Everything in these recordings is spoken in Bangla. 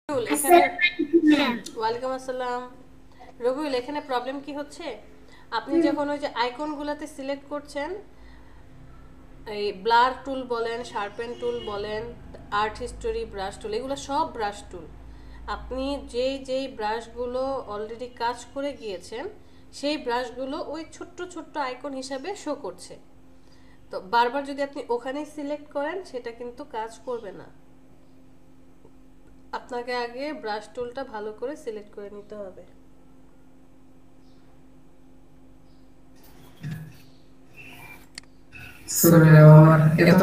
রুল এখানে ওয়ালাইকুম আসসালাম। রবিউল, এখানে প্রবলেম কি হচ্ছে, আপনি যখন ওই যে আইকনগুলোতে সিলেক্ট করছেন, এই ব্লার টুল বলেন, শার্পেন টুল বলেন, আর্ট হিস্টোরি, ব্রাশ টুল, এগুলো সব ব্রাশ টুল। আপনি যেই যেই ব্রাশগুলো অলরেডি কাজ করে গিয়েছেন, সেই ব্রাশগুলো ওই ছোট্ট ছোট্ট আইকন হিসাবে শো করছে। তো বারবার যদি আপনি ওখানেই সিলেক্ট করেন, সেটা কিন্তু কাজ করবে না। আপনাকে আগে ব্রাশ টুলটা ভালো করে সিলেক্ট করে নিতে হবে। সরি আমার এত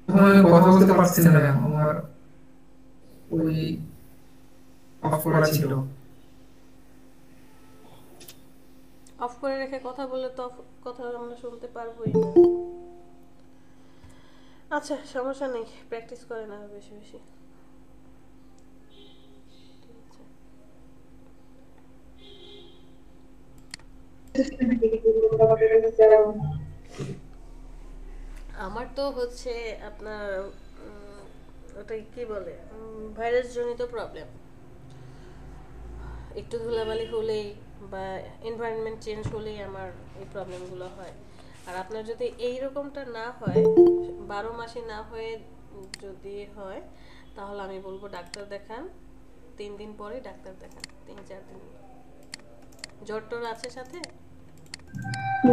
সময় কথা বলতে পারছি না ম্যাম, আমার ওই অফ করা ছিল। অফ করে রেখে কথা বললে তো কথা আমরা শুনতে পারবোই না। আচ্ছা, সমস্যা নেই, প্র্যাকটিস করে না বেশি বেশি। আমার তো হচ্ছে আপনার ওটা কি বলে, ভাইরাস জনিত প্রবলেম। একটু ধুলাবালি হলেই বা এনভায়রনমেন্ট চেঞ্জ হলেই আমার এই প্রবলেমগুলো হয়। আর আপনার যদি এই রকমটা না হয়, 12 মাসে না হয়ে যদি হয়, তাহলে আমি বলবো ডাক্তার দেখান। 3 দিন পরে ডাক্তার দেখান, 3-4 দিন। জ্বর টর আছে সাথে?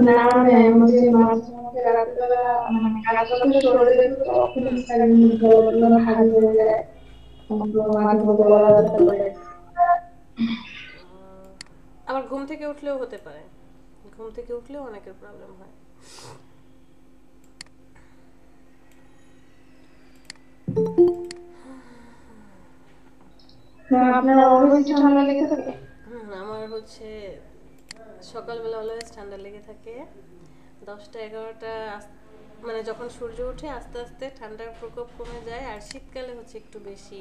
না ম্যাম, যে মাঝে মাঝে রাত্রেবেলা মানে কাজ করতে সরে যেত, তখন হুম। গলাগুলো ভারী হয়ে যায়, তো মাঝে মধ্যে গলা ব্যথা করে। আবার ঘুম থেকে উঠলেও হতে পারে, ঘুম থেকে উঠলেও অনেকের প্রবলেম হয়। ম্যাম আপনার অলওয়েজ ঠান্ডা লেগে থাকে? আমার হচ্ছে সকালবেলা অলওয়েজ ঠান্ডা লেগে থাকে। 10টা 11টা মানে যখন সূর্য ওঠে আস্তে আস্তে ঠান্ডার প্রকোপ কমে যায়, আর শীতকালে হচ্ছে একটু বেশি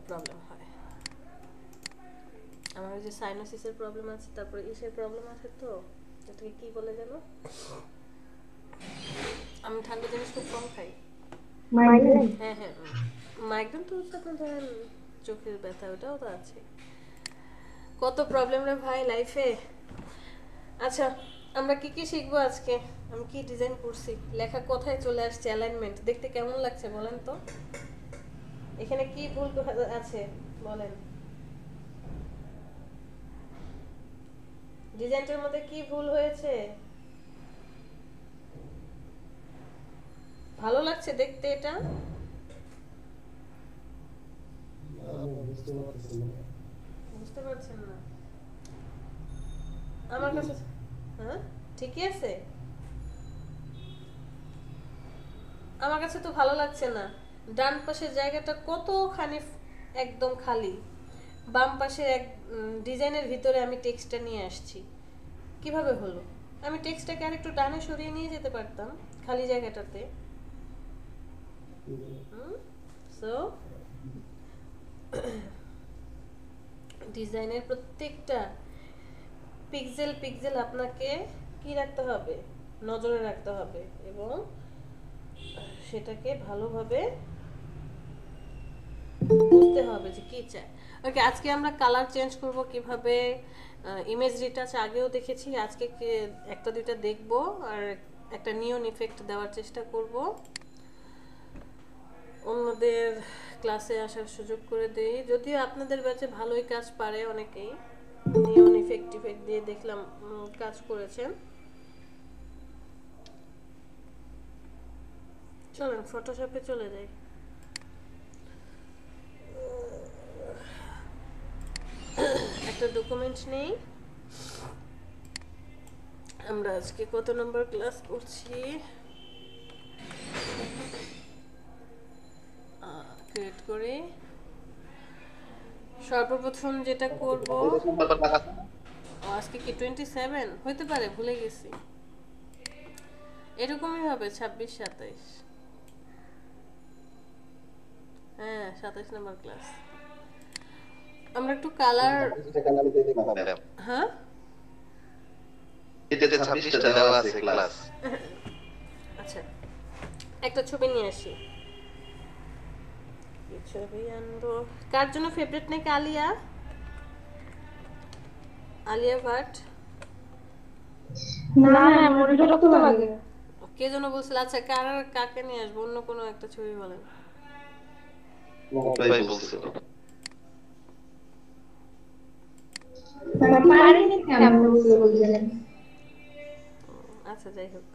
প্রবলেম হয়। আমার ওই যে সাইনোসিসের প্রবলেম আছে, তারপরে ইসের প্রবলেম আছে, তো এটাকে কি বলে যেন, আমি ঠান্ডা জিনিস খুব কম খাই। মাইগ্রেন? হ্যাঁ হ্যাঁ, মাইগ্রেন তো হচ্ছে আপনার ধরেন চোখের ব্যথা, ওটাও তো আছে। কত প্রবলেম রে ভাই লাইফে। আচ্ছা, আমরা কি কি শিখবো আজকে? আমি কি ডিজাইন করছি, লেখা কোথায় চলে আসছে, অ্যালাইনমেন্ট দেখতে কেমন লাগছে বলেন তো? এখানে কি ভুল আছে বলেন? ডিজাইনটার মধ্যে কি ভুল হয়েছে? ভালো লাগছে দেখতে এটা? বুঝতে পারছেন না? আমার কাছে হ্যাঁ ঠিকই আছে, আমার কাছে তো ভালো লাগছে না। ডান পাশের জায়গাটা কতখানি একদম খালি, বাম পাশের এক ডিজাইনের ভিতরে আমি টেক্সটটা নিয়ে আসছি, কিভাবে হলো? আমি টেক্সটটাকে আরেকটু ডানে সরিয়ে নিয়ে যেতে পারতাম খালি জায়গাটাতে। সো ডিজাইনের প্রত্যেকটা পিক্সেল পিক্সেল আপনাকে কি রাখতে হবে, নজরে রাখতে হবে, এবং সেটাকে ভালোভাবে বুঝতে হবে যে কি চায়। ওকে, আজকে আমরা কালার চেঞ্জ করব কিভাবে, ইমেজ রিটাচ আগেও দেখেছি, আজকে একটা দুইটা দেখব, আর একটা নিয়ন ইফেক্ট দেওয়ার চেষ্টা করব। অন্যদের ক্লাসে আসার সুযোগ করে দেই, যদিও আপনাদের ব্যাচে ভালোই কাজ পারে অনেকেই, নিয়ন ইফেক্ট ইফেক্ট দিয়ে দেখলাম কাজ করেছেন। চলেন ফটোশপে চলে যাই। একটা ডকুমেন্ট নেই, আমরা আজকে কত নম্বর ক্লাস করছি, ক্রিয়েট করে সর্বপ্রথম যেটা করব, আজকে কি 27 হইতে পারে, ভুলে গেছি, এরকমই হবে 26-27। হ্যাঁ, 27 নম্বর ক্লাস। আমরা একটু কালার, হ্যাঁ এতে 26টা দেওয়া আছে ক্লাস। আচ্ছা, একটা ছবি নিয়ে আসি, কি ছবি আনবো? কার জন্য ফেভারিট নাকি আলিয়া? আলিয়া ভাট? না না আমার বিরক্ত লাগে। কে যেন বলছিল? আচ্ছা, কার কাকে নিয়ে আসবো? অন্য কোনো একটা ছবি বলেন। ভাই বলছিল পারিনি আমি বুঝতে বলছিলেন। আচ্ছা, যাই হোক।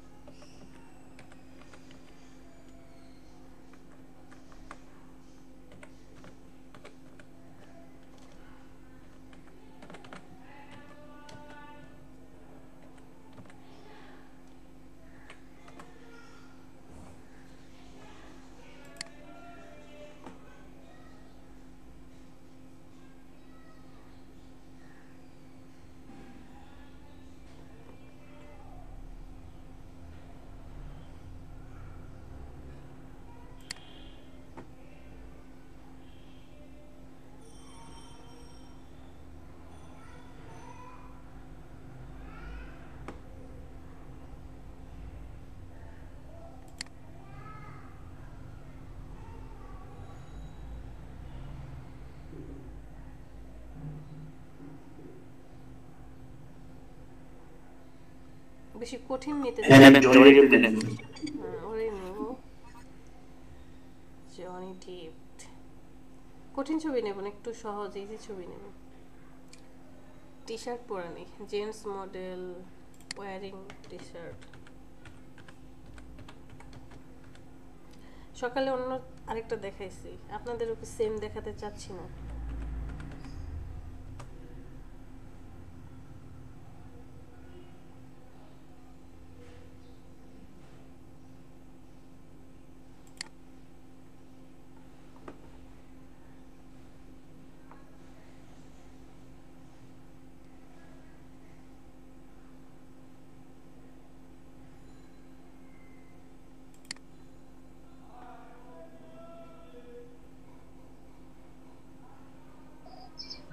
বেশি কঠিন নিতে চাই। ওরে নেব জনি ডিপ। কঠিন ছবি নেব না, একটু সহজ ইজি ছবি নেব। টি শার্ট পরা নেই, gents model wearing T shirt. সকালে অন্য আরেকটা দেখাইছি, আপনাদের ওকে সেম দেখাতে চাচ্ছি না।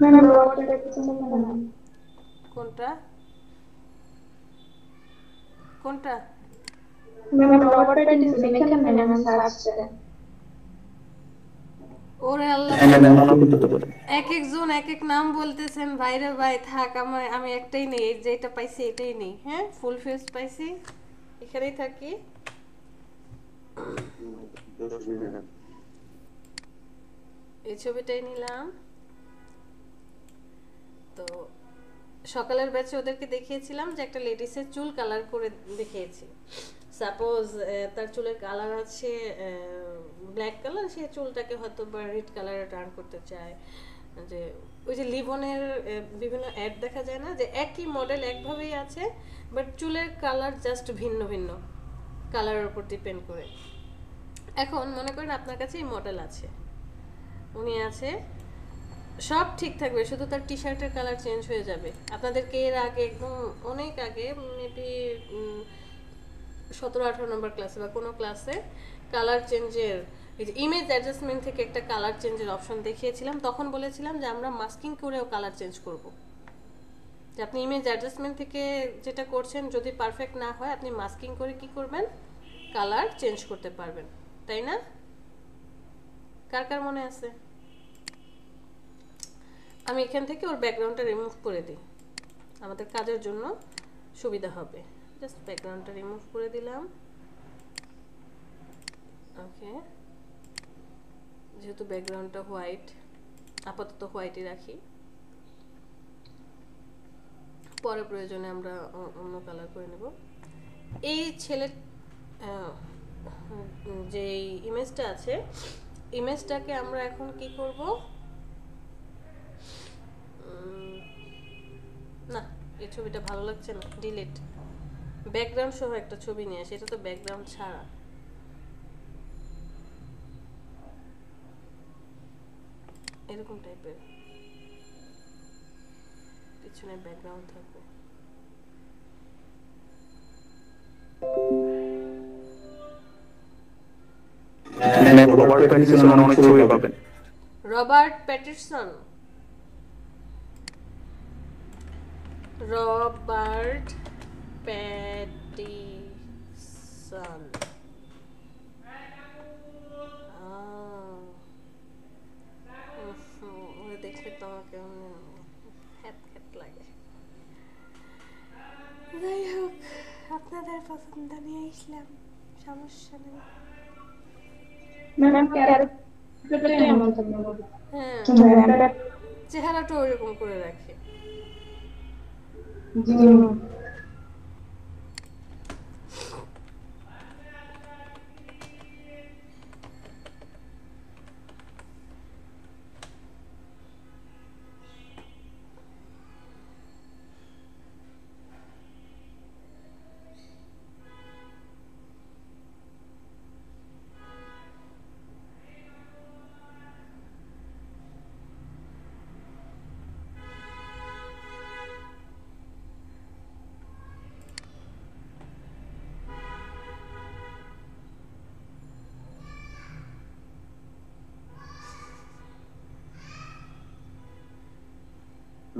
ম্যাম রবার্টটা কিছু বলবেন না? কোনটা কোনটা? ম্যাম রবার্টটা কিছু লিখেন না ম্যাম সার্চে। ওরে আল্লাহ, এক একজন এক এক নাম বলতেছেন। ভাইরে ভাই, থাক, আমি একটাই নেই, যেটা পাইছি এটাই নেই। হ্যাঁ, ফুল ফেস পাইছি, এখানেই থাকি। এই ছবিটাই নিলাম। তো সকালের ব্যাচে ওদেরকে দেখিয়েছিলাম যে একটা লেডিসের চুল কালার করে দেখিয়েছি। সাপোজ তার চুলের কালার আছে ব্ল্যাক কালার, সে চুলটাকে হয়তো বা রেড কালারে টার্ন করতে চায়। যে ওই যে লিভনের বিভিন্ন অ্যাড দেখা যায় না, যে একই মডেল একভাবেই আছে, বাট চুলের কালার জাস্ট ভিন্ন ভিন্ন কালারের উপর ডিপেন্ড করে। এখন মনে করেন আপনার কাছে এই মডেল আছে, উনি আছে, সব ঠিক থাকবে, শুধু তার টি শার্টের কালার চেঞ্জ হয়ে যাবে। আপনাদেরকে এর আগে একদম অনেক আগে, মেবি 17-18 নম্বর ক্লাসে বা কোনো ক্লাসে কালার চেঞ্জের ইমেজ অ্যাডজাস্টমেন্ট থেকে একটা কালার চেঞ্জের অপশন দেখিয়েছিলাম। তখন বলেছিলাম যে আমরা মাস্কিং করেও কালার চেঞ্জ করব। যে আপনি ইমেজ অ্যাডজাস্টমেন্ট থেকে যেটা করছেন যদি পারফেক্ট না হয়, আপনি মাস্কিং করে কি করবেন, কালার চেঞ্জ করতে পারবেন, তাই না? কার কার মনে আছে? আমি এখান থেকে ওর ব্যাকগ্রাউন্ডটা রিমুভ করে দিই, আমাদের কাজের জন্য সুবিধা হবে। জাস্ট ব্যাকগ্রাউন্ডটা রিমুভ করে দিলাম। ওকে, যেহেতু ব্যাকগ্রাউন্ডটা হোয়াইট, আপাতত হোয়াইটই রাখি, পরে প্রয়োজনে আমরা অন্য কালার করে নেব। এই ছেলের যে ইমেজটা আছে, ইমেজটাকে আমরা এখন কি করব, না এই ছবিটা ভালো লাগছে না, ডিলিট। ব্যাকগ্রাউন্ড সহ একটা ছবি নিয়ে আসি, এটা তো ব্যাকগ্রাউন্ড ছাড়া। এরকম টাইপের পিছনে ব্যাকগ্রাউন্ড থাকবে। Robert Pattinson, Robert Pattinson. আমার কেমন হ্যাট হ্যাট লাগে। যাই হোক, আপনাদের পছন্দ নিয়ে আসলাম, সমস্যা নেই। ম্যাম ক্যারেক্টারটা এমন থাকবে। হ্যাঁ, ম্যাম চেহারাটা ওইরকম করে রাখে। জি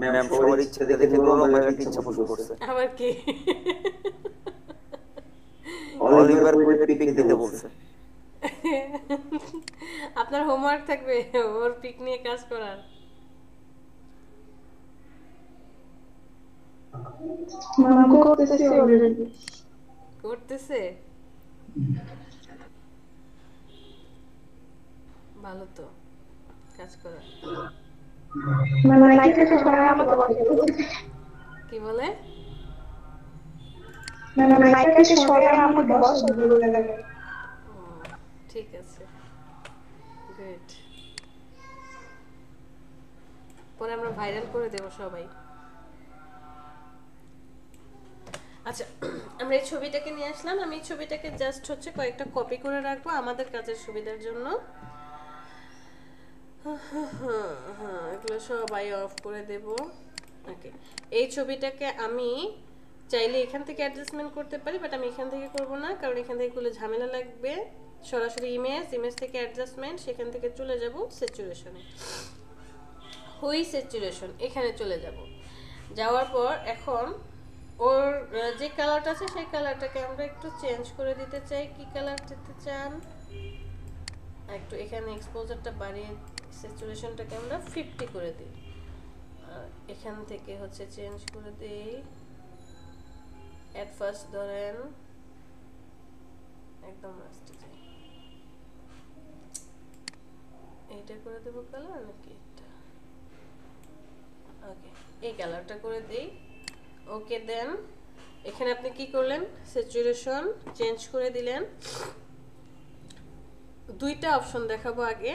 ম্যাম সবার ইচ্ছে দেখে নুরুল ভাইয়ের ইচ্ছা পূরণ করছে। আবার কি? অলিভার কুইনের পিক দিতে বলছে। আপনার হোমওয়ার্ক থাকবে ওর পিক নিয়ে কাজ করার। ম্যাম করতেছি অলরেডি। করতেছে? ভালো তো কাজ করা। ম্যাম নাইটে সবাই আমাকে বলে। কি বলে? ম্যাম নাইটে সবাই আমাকে বসে বলে লাগে। ও, ঠিক আছে, গুড। পরে আমরা ভাইরাল করে দেব সবাই। আচ্ছা, আমরা এই ছবিটাকে নিয়ে আসলাম। আমি এই ছবিটাকে জাস্ট হচ্ছে কয়েকটা কপি করে রাখবো আমাদের কাজের সুবিধার জন্য। এগুলো সবাই অফ করে দেব। ওকে, এই ছবিটাকে আমি চাইলে এখান থেকে অ্যাডজাস্টমেন্ট করতে পারি, বাট আমি এখান থেকে করব না, কারণ এখান থেকে করলে ঝামেলা লাগবে। সরাসরি ইমেজ থেকে অ্যাডজাস্টমেন্ট, সেখান থেকে চলে যাব স্যাচুরেশনে। হুই স্যাচুরেশন, এখানে চলে যাব। যাওয়ার পর এখন ওর যে কালারটা আছে সেই কালারটাকে আমরা একটু চেঞ্জ করে দিতে চাই। কি কালার দিতে চান? একটু এখানে এক্সপোজারটা বাড়িয়ে স্যাচুরেশনটাকে আমরা 50 করে দিই। আর এখান থেকে হচ্ছে চেঞ্জ করে দেই। এট ফার্স্ট ধরেন একদম লাস্টে যাই, এইটা করে দেবো কালার নাকি এটা? ওকে, এই কালারটা করে দেই। ওকে, দেন এখানে আপনি কি করলেন? স্যাচুরেশন চেঞ্জ করে দিলেন। দুইটা অপশন দেখাবো আগে।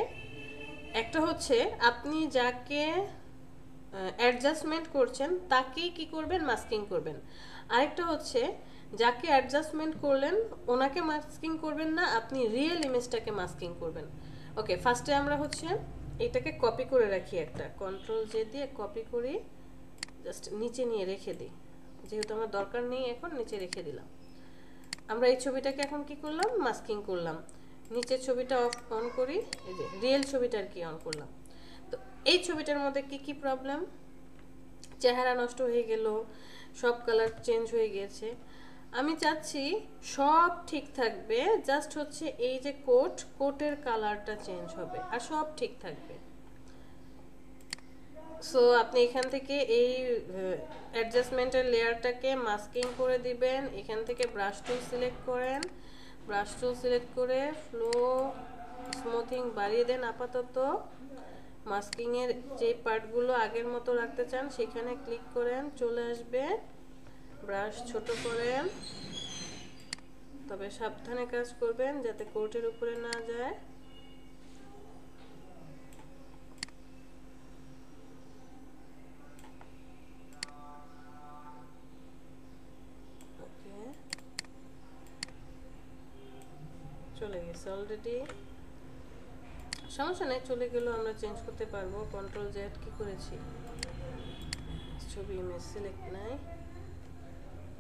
একটা হচ্ছে আপনি যাকে অ্যাডজাস্টমেন্ট করছেন তাকেই কি করবেন? মাস্কিং করবেন। আরেকটা হচ্ছে যাকে অ্যাডজাস্টমেন্ট করলেন ওনাকে মাস্কিং করবেন না, আপনি রিয়েল ইমেজটাকে মাস্কিং করবেন। ওকে, ফার্স্টে আমরা হচ্ছে এটাকে কপি করে রাখি, একটা কন্ট্রোল জে দিয়ে কপি করি, জাস্ট নিচে নিয়ে রেখে দিই। যেহেতু আমার দরকার নেই এখন, নিচে রেখে দিলাম। আমরা এই ছবিটাকে এখন কি করলাম? মাস্কিং করলাম। নিচের ছবিটা অন করি, এই যে রিয়েল ছবিটা আর কি অন করলাম। তো এই ছবিটার মধ্যে কি কি প্রবলেম? চেহারা নষ্ট হয়ে গেল, সব কালার চেঞ্জ হয়ে গেছে। আমি চাচ্ছি সব ঠিক থাকবে, জাস্ট হচ্ছে এই যে কোটের কালারটা চেঞ্জ হবে, আর সব ঠিক থাকবে। সো আপনি এখান থেকে এই অ্যাডজাস্টমেন্টের লেয়ারটাকে মাস্কিং করে দিবেন। এখান থেকে ব্রাশ টুল সিলেক্ট করেন, ব্রাশ টুল সিলেক্ট করে ফ্লো স্মুথিং বাড়িয়ে দেন আপাতত। মাস্কিংয়ের যে পার্টগুলো আগের মতো রাখতে চান সেখানে ক্লিক করেন, চলে আসবে। ব্রাশ ছোট করেন, তবে সাবধানে কাজ করবেন যাতে কোটের উপরে না যায়। চলে গেছে অলরেডি, সমস্যা নেই, চলে গেলেও আমরা চেঞ্জ করতে পারবো। কন্ট্রোল জেড কি করেছি, ছবি ইমেজ সিলেক্ট নাই,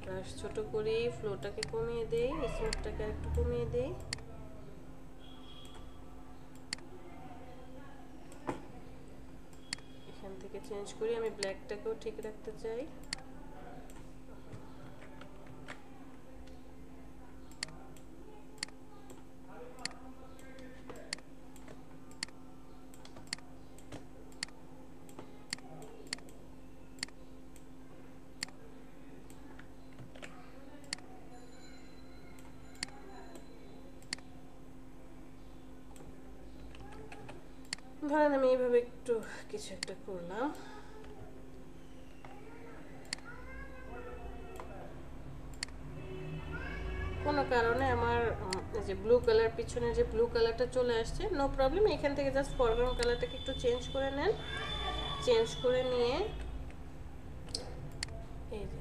ব্রাশ ছোট করি, ফ্লোটাকে কমিয়ে দেই, স্মুথটাকে একটু কমিয়ে দেই। এখান থেকে চেঞ্জ করি, আমি ব্ল্যাকটাকেও ঠিক রাখতে চাই। ধরেন আমি এইভাবে একটু কিছু একটা করলাম, কোনো কারণে আমার এই যে ব্লু কালার, পিছনে যে ব্লু কালারটা চলে আসছে, নো প্রবলেম। এখান থেকে জাস্ট ফরগ্রাউন্ড কালারটাকে একটু চেঞ্জ করে নেন, চেঞ্জ করে নিয়ে এই যে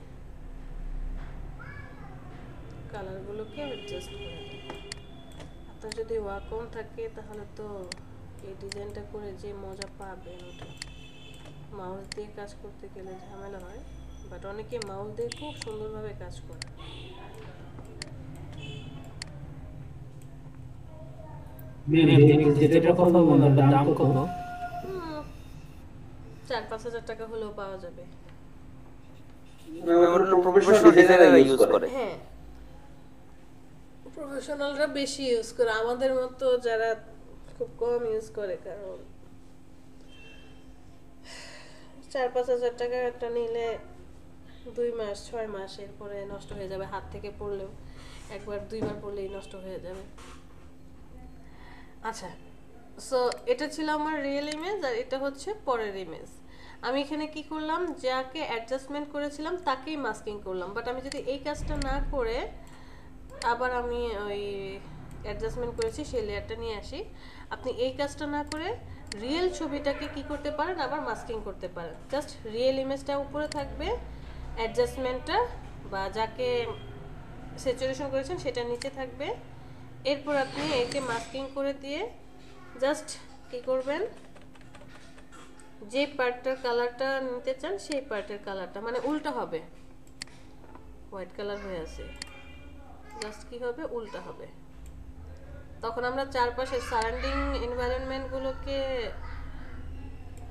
কালারগুলোকে অ্যাডজাস্ট করে দিন। আপনার যদি ওয়ার্ক অন থাকে তাহলে তো এই ডিজাইনটা করে যে মজা পাবেন, ওটা মাউস দিয়ে কাজ করতে গেলে ঝামেলা হয়, বাট অনেকে মাউস দিয়ে খুব সুন্দরভাবে কাজ করে। যেটার কথা বললাম দাম কত? 4-5 হাজার টাকা হলেও পাওয়া যাবে। আমরা প্রফেশনাল ডিজাইনাররা ইউজ করে। হ্যাঁ, প্রফেশনালরা বেশি ইউজ করে, আমাদের মতো যারা খুব কম ইউজ করে, কারণ 4-5 হাজার টাকা একটা নিলে 2 মাস 6 মাস এরপরে নষ্ট হয়ে যাবে, হাত থেকে পড়লেও একবার 2বার পড়লেই নষ্ট হয়ে যাবে। আচ্ছা, সো এটা ছিল আমার রিয়েল ইমেজ, আর এটা হচ্ছে পরের ইমেজ। আমি এখানে কি করলাম, যাকে অ্যাডজাস্টমেন্ট করেছিলাম তাকেই মাস্কিং করলাম, বাট আমি যদি এই কাজটা না করে আবার আমি ওই অ্যাডজাস্টমেন্ট করেছি সেই লেয়ারটা নিয়ে আসি, আপনি এই কাজটা না করে রিয়েল ছবিটাকে কি করতে পারেন, আবার মাস্কিং করতে পারেন। জাস্ট রিয়েল ইমেজটা উপরে থাকবে, অ্যাডজাস্টমেন্টটা বা যাকে স্যাচুরেশন করেছেন সেটা নিচে থাকবে। এরপর আপনি একে মাস্কিং করে দিয়ে জাস্ট কি করবেন, যে পার্টটার কালারটা নিতে চান সেই পার্টের কালারটা, মানে উল্টা হবে, হোয়াইট কালার হয়ে আছে, জাস্ট কি হবে, উল্টা হবে। তখন আমরা চারপাশের সারাউন্ডিং এনভায়রনমেন্টগুলোকে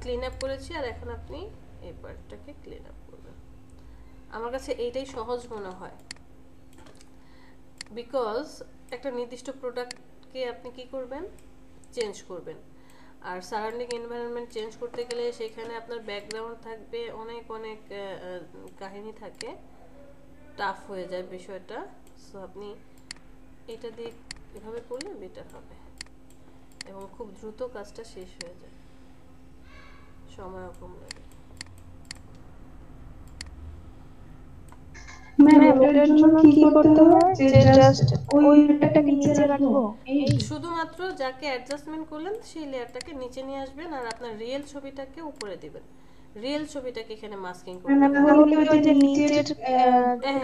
ক্লিন আপ করেছি, আর এখন আপনি এই পার্টটাকে ক্লিন আপ করবেন। আমার কাছে এইটাই সহজ মনে হয়, বিকজ একটা নির্দিষ্ট প্রোডাক্টকে আপনি কি করবেন, চেঞ্জ করবেন, আর সারাউন্ডিং এনভায়রনমেন্ট চেঞ্জ করতে গেলে সেখানে আপনার ব্যাকগ্রাউন্ড থাকবে, অনেক অনেক কাহিনী থাকে, টাফ হয়ে যায় বিষয়টা। সো আপনি এটা দিয়ে এভাবে করলে বেটার হবে এবং খুব দ্রুত কাজটা শেষ হয়ে যায়, সময়ও কম লাগে। ম্যাম এটার জন্য কি করতে হয়, যে জাস্ট ওই লেয়ারটাকে নিচে রাখবো? এই শুধুমাত্র যাকে অ্যাডজাস্টমেন্ট করলেন সেই লেয়ারটাকে নিচে নিয়ে আসবেন, আর আপনার রিয়েল ছবিটাকে উপরে দিবেন। রিয়েল ছবিটাকে এখানে মাস্কিং করবেন। তাহলে ওই যে নিচের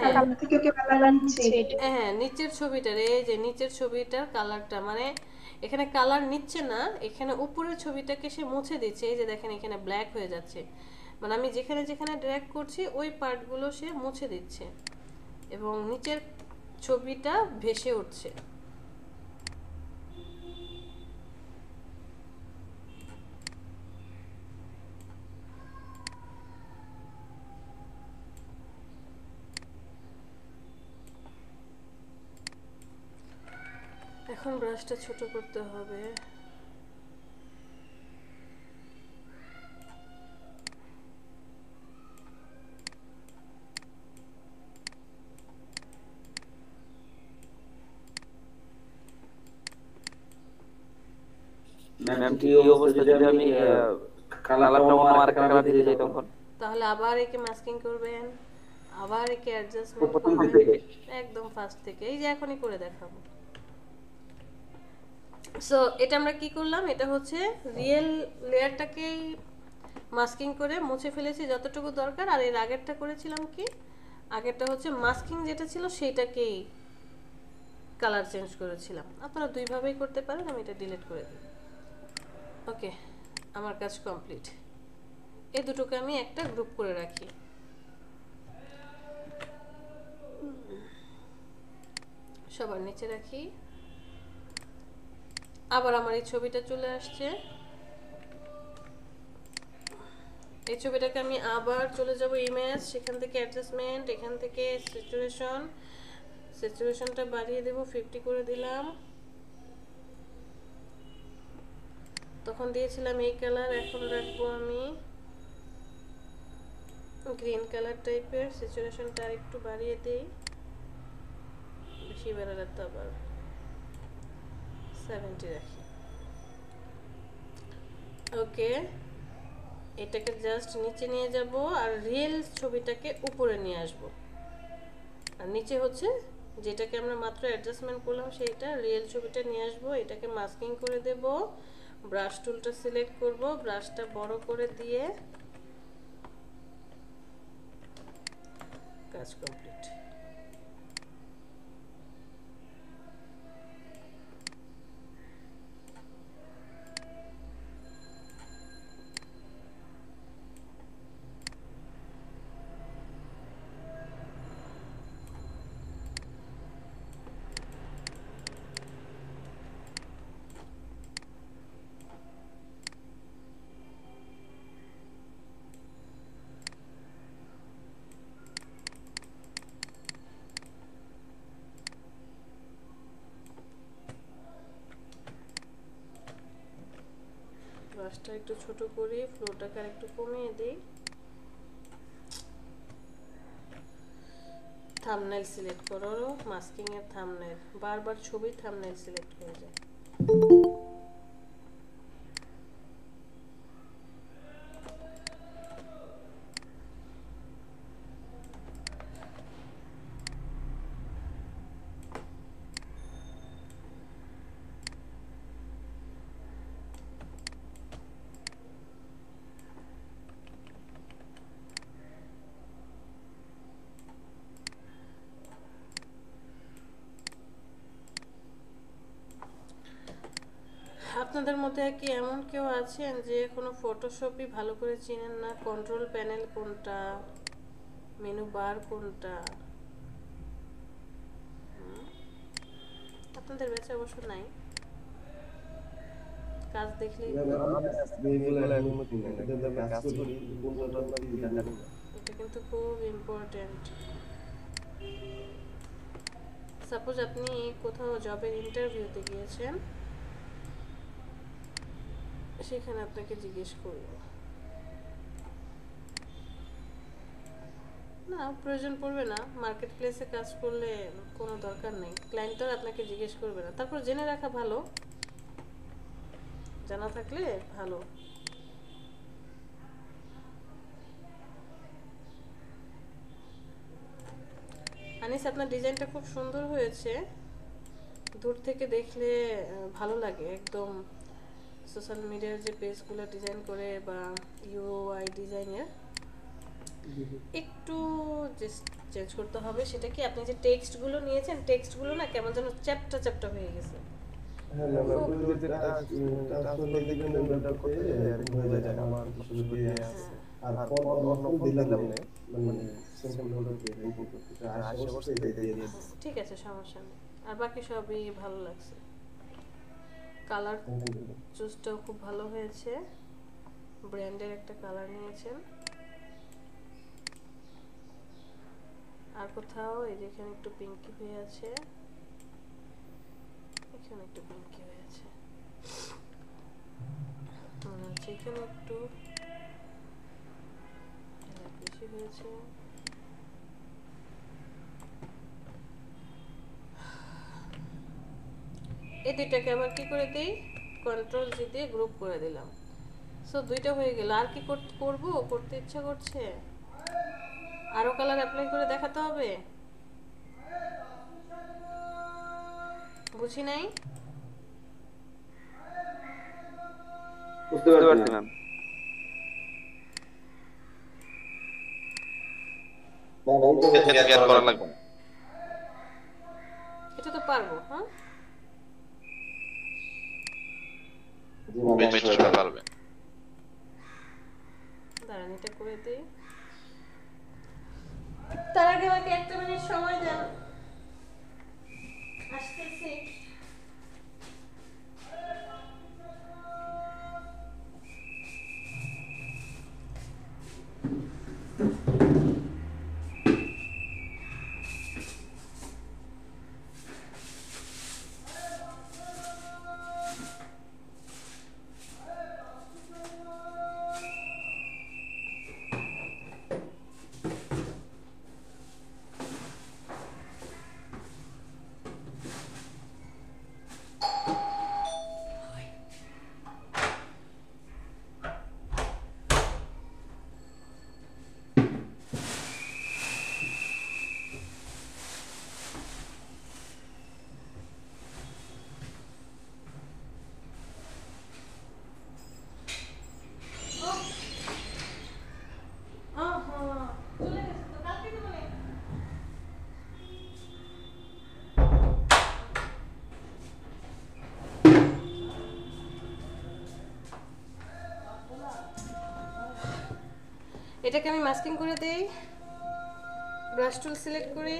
কালার থেকে কালার নিচে হ্যাঁ, নিচের ছবিটার, এই যে নিচের ছবিটার কালারটা, মানে এখানে কালার নিচ্ছে না, এখানে উপরের ছবিটাকে সে মুছে দিচ্ছে। এই যে দেখেন এখানে ব্ল্যাক হয়ে যাচ্ছে, মানে আমি যেখানে যেখানে ড্র্যাগ করছি ওই পার্টগুলো সে মুছে দিচ্ছে এবং নিচের ছবিটা ভেসে উঠছে। এখন ব্রাশটা ছোট করতে হবে। ম্যাম কি অবস্থা যদি আমি কালারটা অন্য আরেকটা কালার দিতে যাই তখন? তাহলে আবার একে মাস্কিং করবেন, আবার একে অ্যাডজাস্টমেন্ট প্রথম করবেন, থেকে একদম ফার্স্ট থেকে। এই যে এখনই করে দেখাবো। সো এটা আমরা কি করলাম, এটা হচ্ছে রিয়েল লেয়ারটাকেই মাস্কিং করে মুছে ফেলেছি যতটুকু দরকার, আর এর আগেরটা করেছিলাম কি, আগেরটা হচ্ছে মাস্কিং যেটা ছিল সেইটাকেই কালার চেঞ্জ করেছিলাম। আপনারা দুইভাবেই করতে পারেন, আমি এটা ডিলিট করে দিই। ওকে, আমার কাজ কমপ্লিট। এই দুটোকে আমি একটা গ্রুপ করে রাখি। সবার নিচে রাখি। আবার আমার এই ছবিটা চলে আসছে, এই ছবিটাকে আমি আবার চলে যাব ইমেজ, সেখান থেকে অ্যাডজাস্টমেন্ট, এখান থেকে স্যাচুরেশন, স্যাচুরেশনটা বাড়িয়ে দেব, 50 করে দিলাম। তখন দিয়েছিলাম এই কালার, এখন রাখবো আমি গ্রিন কালার টাইপের। স্যাচুরেশনটা আরেকটু বাড়িয়ে দেই, বেশি বাড়ালে তো আবার 70 রাখি। ওকে, এটাকে জাস্ট নিচে নিয়ে যাব আর রিয়েল ছবিটাকে উপরে নিয়ে আসব। আর নিচে হচ্ছে যেটাকে আমরা মাত্র অ্যাডজাস্টমেন্ট করলাম সেইটা রিয়েল ছবিটা নিয়ে আসব। এটাকে মাস্কিং করে দেব, ব্রাশ টুলটা সিলেক্ট করব, ব্রাশটা বড় করে দিয়ে কাজ কমপ্লিট। ব্রাশটা একটু ছোট করি, ফ্লোটাকে আর একটু কমিয়ে দিই। থাম্বনেল সিলেক্ট করো, মাস্কিং এর থাম্বনেল, বারবার ছবি থাম্বনেল সিলেক্ট হয়ে যায়। আপনাদের মধ্যে কি এমন কেউ আছেন যে কোনো ফটোশপই ভালো করে চিনেন না? কন্ট্রোল প্যানেল কোনটা, মেনু বার কোনটা? আপনাদের ব্যাচে অবশ্য নাই, কাজ দেখলেই এটা কিন্তু খুব ইম্পর্টেন্ট। সাপোজ আপনি কোথাও জবের ইন্টারভিউতে গিয়েছেন, সেখানে আপনাকে জিজ্ঞেস করবো না, প্রয়োজন পড়বে না, মার্কেট প্লেসে কাজ করলে কোনো দরকার নেই, ক্লায়েন্ট আর আপনাকে জিজ্ঞেস করবে না। তারপর জেনে রাখা ভালো, জানা থাকলে ভালো। আনিস, আপনার ডিজাইনটা খুব সুন্দর হয়েছে, দূর থেকে দেখলে ভালো লাগে একদম। সোশ্যাল মিডিয়ার যে পেজগুলো ডিজাইন করে বা ইউআই ডিজাইনের একটু চেঞ্জ করতে হবে। সেটা কি, আপনি যে টেক্সটগুলো নিয়েছেন, টেক্সটগুলো না কেমন যেন চ্যাপ্টা চ্যাপ্টা হয়ে গেছে। ঠিক আছে, সমস্যা নেই। আর বাকি সবই ভালো লাগছে, কালার চুজটাও খুব ভালো হয়েছে, ব্র্যান্ডের একটা কালার নিয়েছেন। আর কোথাও এই যে এখানে একটু পিঙ্কি হয়ে আছে, এখানে একটু পিঙ্কি হয়ে আছে, মনে হচ্ছে এখানে একটু বেশি হয়েছে। এই দুইটাকে আবার কি করে দিই, কন্ট্রোল জি দিয়ে গ্রুপ করে দিলাম। সো দুইটা হয়ে গেল। আর কি করতে ইচ্ছা করছে, আরো কালার অ্যাপ্লাই করে দেখাতে হবে, বুঝি নাই। বুঝতে পারছি ম্যাম। এটা তো পারবো। হ্যাঁ, দাঁড়ান এটা করে দিই। তার আগে আমাকে একটা মিনিট সময় দেন, আসতেছি। এটাকে আমি মাস্কিং করে দেই, ব্রাশ টুল সিলেক্ট করি,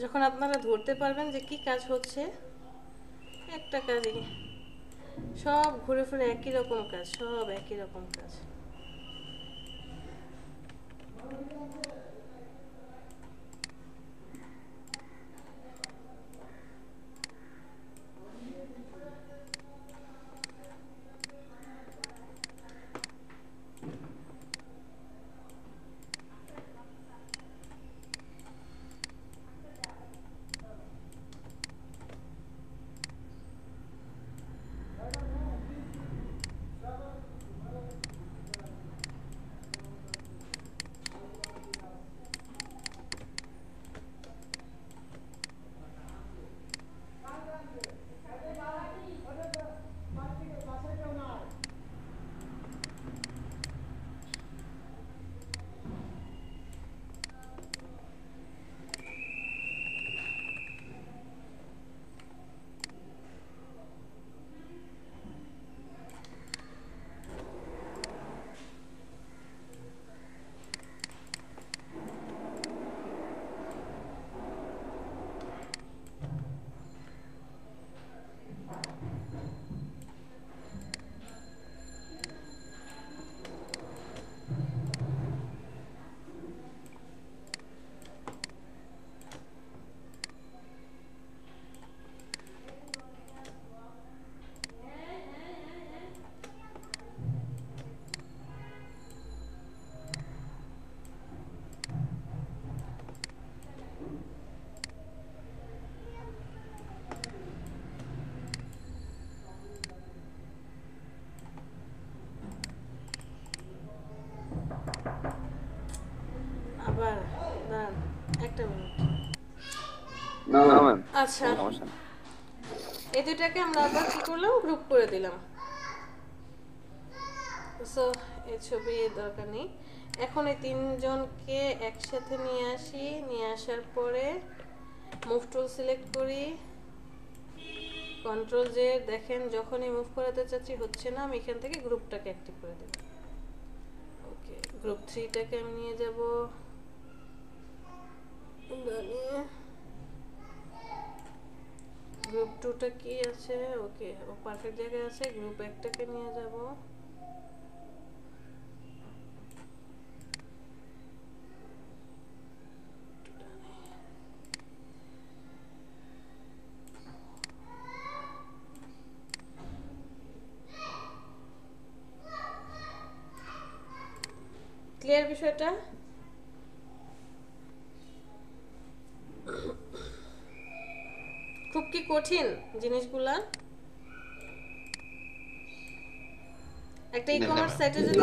যখন আপনারা ধরতে পারবেন যে কি কাজ হচ্ছে, একটা কাজই, সব ঘুরে ফিরে একই রকম কাজ, সব একই রকম কাজ। আবার দাঁড়ান একটা মিনিট। না ম্যাম, আচ্ছা, সমস্যা নেই। এই দুটাকে আমরা আবার কি করলাম, গ্রুপ করে দিলাম। সো এই ছবি দরকার নেই। এখন এই তিনজনকে একসাথে নিয়ে আসি, নিয়ে আসার পরে মুভ টুল সিলেক্ট করি, কন্ট্রোল জে, দেখেন যখনই মুভ করাতে চাচ্ছি হচ্ছে না, আমি এখান থেকে গ্রুপটাকে অ্যাক্টিভ করে দেব। ওকে, গ্রুপ 3টাকে আমি নিয়ে যাব, গ্রুপ 2টা কি আছে, ওকে ও পারফেক্ট জায়গায় আছে, গ্রুপ 1টাকে নিয়ে যাব, ক্লিয়ার বিষয়টা? খুব কি কঠিন জিনিসগুলা? একটা ই-কমার্স সাইটে যদি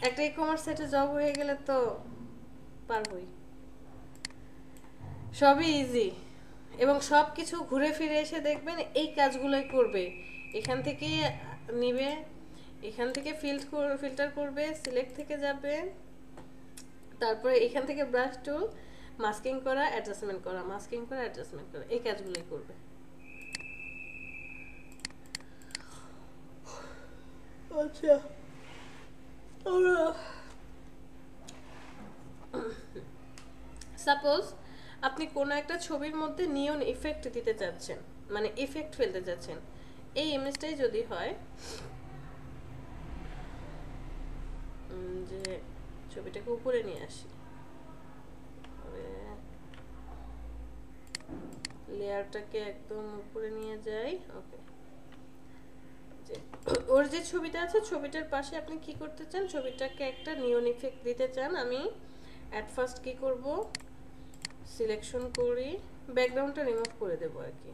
একটা ই-কমার্স সাইটে জব হয়ে গেলে তো পারবই, সবই ইজি, এবং সব কিছু ঘুরে ফিরে এসে দেখবেন এই কাজগুলোই করবে। এখান থেকে নিবে, এখান থেকে ফিল্টার করবে, সিলেক্ট থেকে যাবে, তারপরে এখান থেকে ব্রাশ টুল, মাস্কিং করা, অ্যাডজাস্টমেন্ট করা, মাস্কিং করা, অ্যাডজাস্টমেন্ট করা, এই কাজগুলোই করবে। আচ্ছা, সাপোজ আপনি কোনো একটা ছবির মধ্যে নিয়ন ইফেক্ট দিতে চাচ্ছেন, মানে ইফেক্ট ফেলতে চাচ্ছেন, এই ইমেজটাই যদি হয় যে ছবিটাকে উপরে নিয়ে আসি, লেয়ারটাকে একদম উপরে নিয়ে যাই, ওকে, ওর যে ছবিটা আছে ছবিটার পাশে আপনি কি করতে চান, ছবিটাকে একটা নিয়ন ইফেক্ট দিতে চান। আমি অ্যাট ফার্স্ট কি করব, সিলেকশন করি, ব্যাকগ্রাউন্ডটা রিমুভ করে দেব আর কি,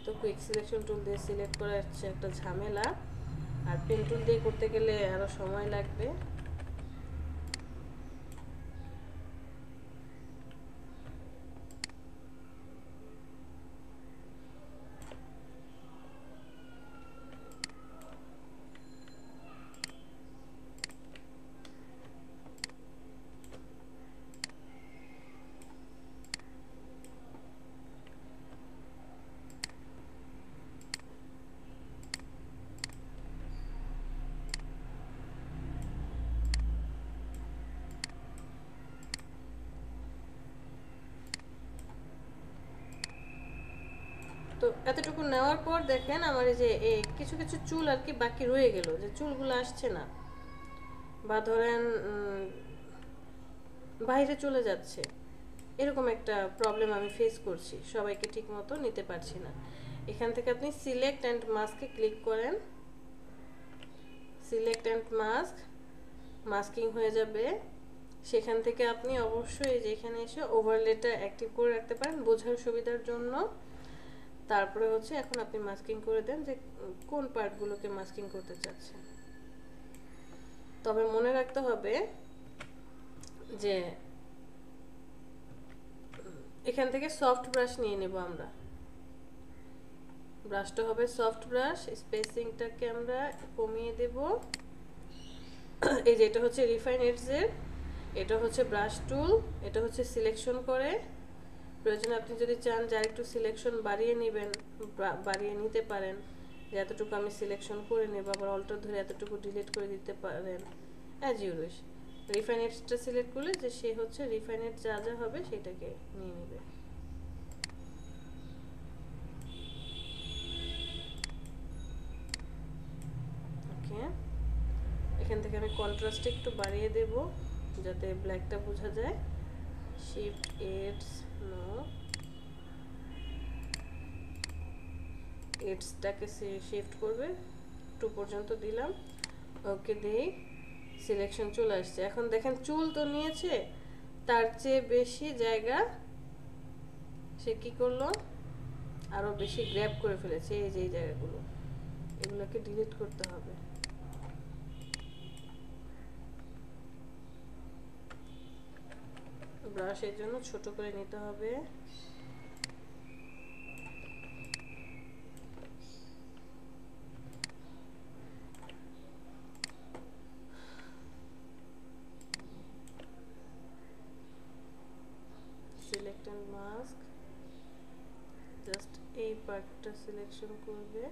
তো কুইক সিলেকশন টুল দিয়ে সিলেক্ট করা হচ্ছে একটা ঝামেলা, আর পেন টুল দিয়ে করতে গেলে আরও সময় লাগবে। তো এতটুকু নেওয়ার পর দেখেন আমার এই যে কিছু কিছু চুল আর কি বাকি রয়ে গেল, যে চুলগুলো আসছে না, বা ধরেন বাইরে চলে যাচ্ছে, এরকম একটা প্রবলেম আমি ফেস করছি, সবাইকে ঠিক মতো নিতে পারছি না। এখান থেকে আপনি সিলেক্ট অ্যান্ড মাস্কে ক্লিক করেন, সিলেক্ট অ্যান্ড মাস্ক, মাস্কিং হয়ে যাবে। সেখান থেকে আপনি অবশ্যই যে এখানে এসে ওভারলেটা অ্যাক্টিভ করে রাখতে পারেন বোঝার সুবিধার জন্য। তারপরে হচ্ছে এখন আপনি মাস্কিং করে দেন যে কোন পার্টগুলোকে মাস্কিং করতে চাচ্ছেন। তবে মনে রাখতে হবে যে এখান থেকে সফট ব্রাশ নিয়ে নেব আমরা, ব্রাশটা হবে সফট ব্রাশ, স্পেসিংটাকে আমরা কমিয়ে দেব। এই যে এটা হচ্ছে রিফাইন এডজের, এটা হচ্ছে ব্রাশ টুল, এটা হচ্ছে সিলেকশন করে। প্রয়োজনে আপনি যদি চান যে আরেকটু সিলেকশন বাড়িয়ে নেবেন, বাড়িয়ে নিতে পারেন, যে এতটুকু আমি সিলেকশন করে নেব, আবার অল্টার ধরে এতটুকু ডিলিট করে দিতে পারেন, অ্যাজ ইউ উইশ। রিফাইন এডজটা সিলেক্ট করলে যে সে হচ্ছে রিফাইন এড যা যা হবে সেটাকে নিয়ে নেবে। ওকে, এখান থেকে আমি কন্ট্রাস্ট একটু বাড়িয়ে দেব যাতে ব্ল্যাকটা বোঝা যায়। শিফট এডস, নো, এডসটাকে শিফট করবে 2 পর্যন্ত দিলাম। ওকে দেই, সিলেকশন চলে আসছে। এখন দেখেন চুল তো নিয়েছে, তার চেয়ে বেশি জায়গা সে কি করলো, আরো বেশি গ্র্যাব করে ফেলেছে। এই যে এই জায়গাগুলো, এগুলোকে ডিলিট করতে হবে। ব্রাশের জন্য ছোট করে নিতে হবে। সিলেক্ট এন্ড মাস্ক, জাস্ট এই পার্টটা সিলেকশন করবে।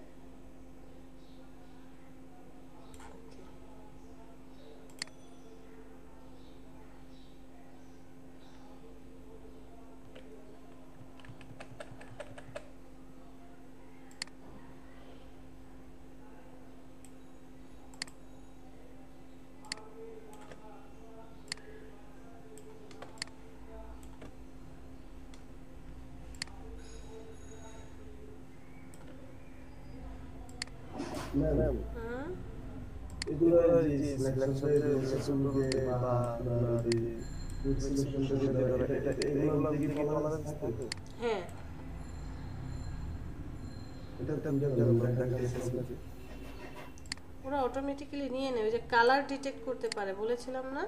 ম্যাম এগুলো যে সিলেকশন করবে বা সিলেকশন করবে এটা এগুলো কি ফলো থাকে? হ্যাঁ, এটা দেখা যাচ্ছে ওরা অটোমেটিক্যালি নিয়ে নেবে, যে কালার ডিটেক্ট করতে পারে বলেছিলাম না,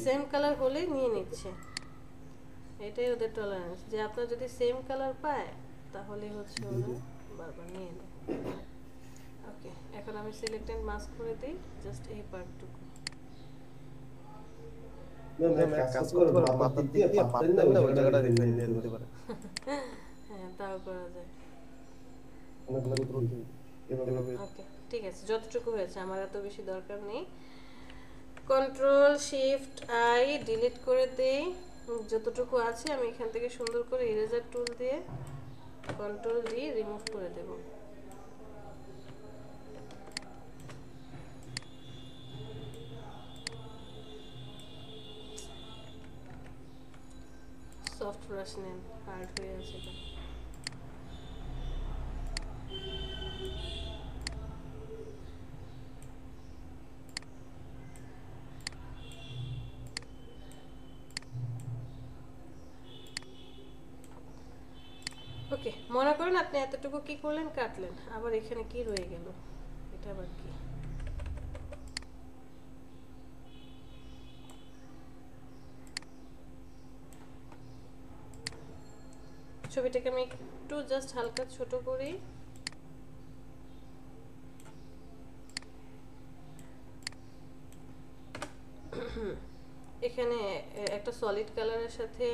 সেম কালার হলেই নিয়ে নিচ্ছে। এটাই ওদের টলারেন্স, যে আপনার যদি সেম কালার পায় তাহলে হচ্ছে ওরা বারবার নিয়ে নেয়। ওকে, এখন আমি সিলেক্ট এন্ড মাস্ক করে দিই জাস্ট এই পার্টটুকু। কাজ করে মাথা দিয়ে পারেন না ওই জায়গাটা রিফাইন দিয়ে দিতে পারে। হ্যাঁ, তাও করা যায়। ওকে, ঠিক আছে, যতটুকু হয়েছে, আমার এত বেশি দরকার নেই। কন্ট্রোল শিফট আই ডিলিট করে দেই। যতটুকু আছে আমি এখান থেকে সুন্দর করে ইরেজার টুল দিয়ে কন্ট্রোল ডি রিমুভ করে দেব। সফট ব্রাশ নেন, হার্ড হয়ে আছে এটা। ওকে, মনে করেন আপনি এতটুকু কি করলেন, কাটলেন, আবার এখানে কি রয়ে গেল, এটা আবার কি? ছবিটাকে আমি একটু জাস্ট হালকা ছোট করি। এখানে একটা সলিড কালারের সাথে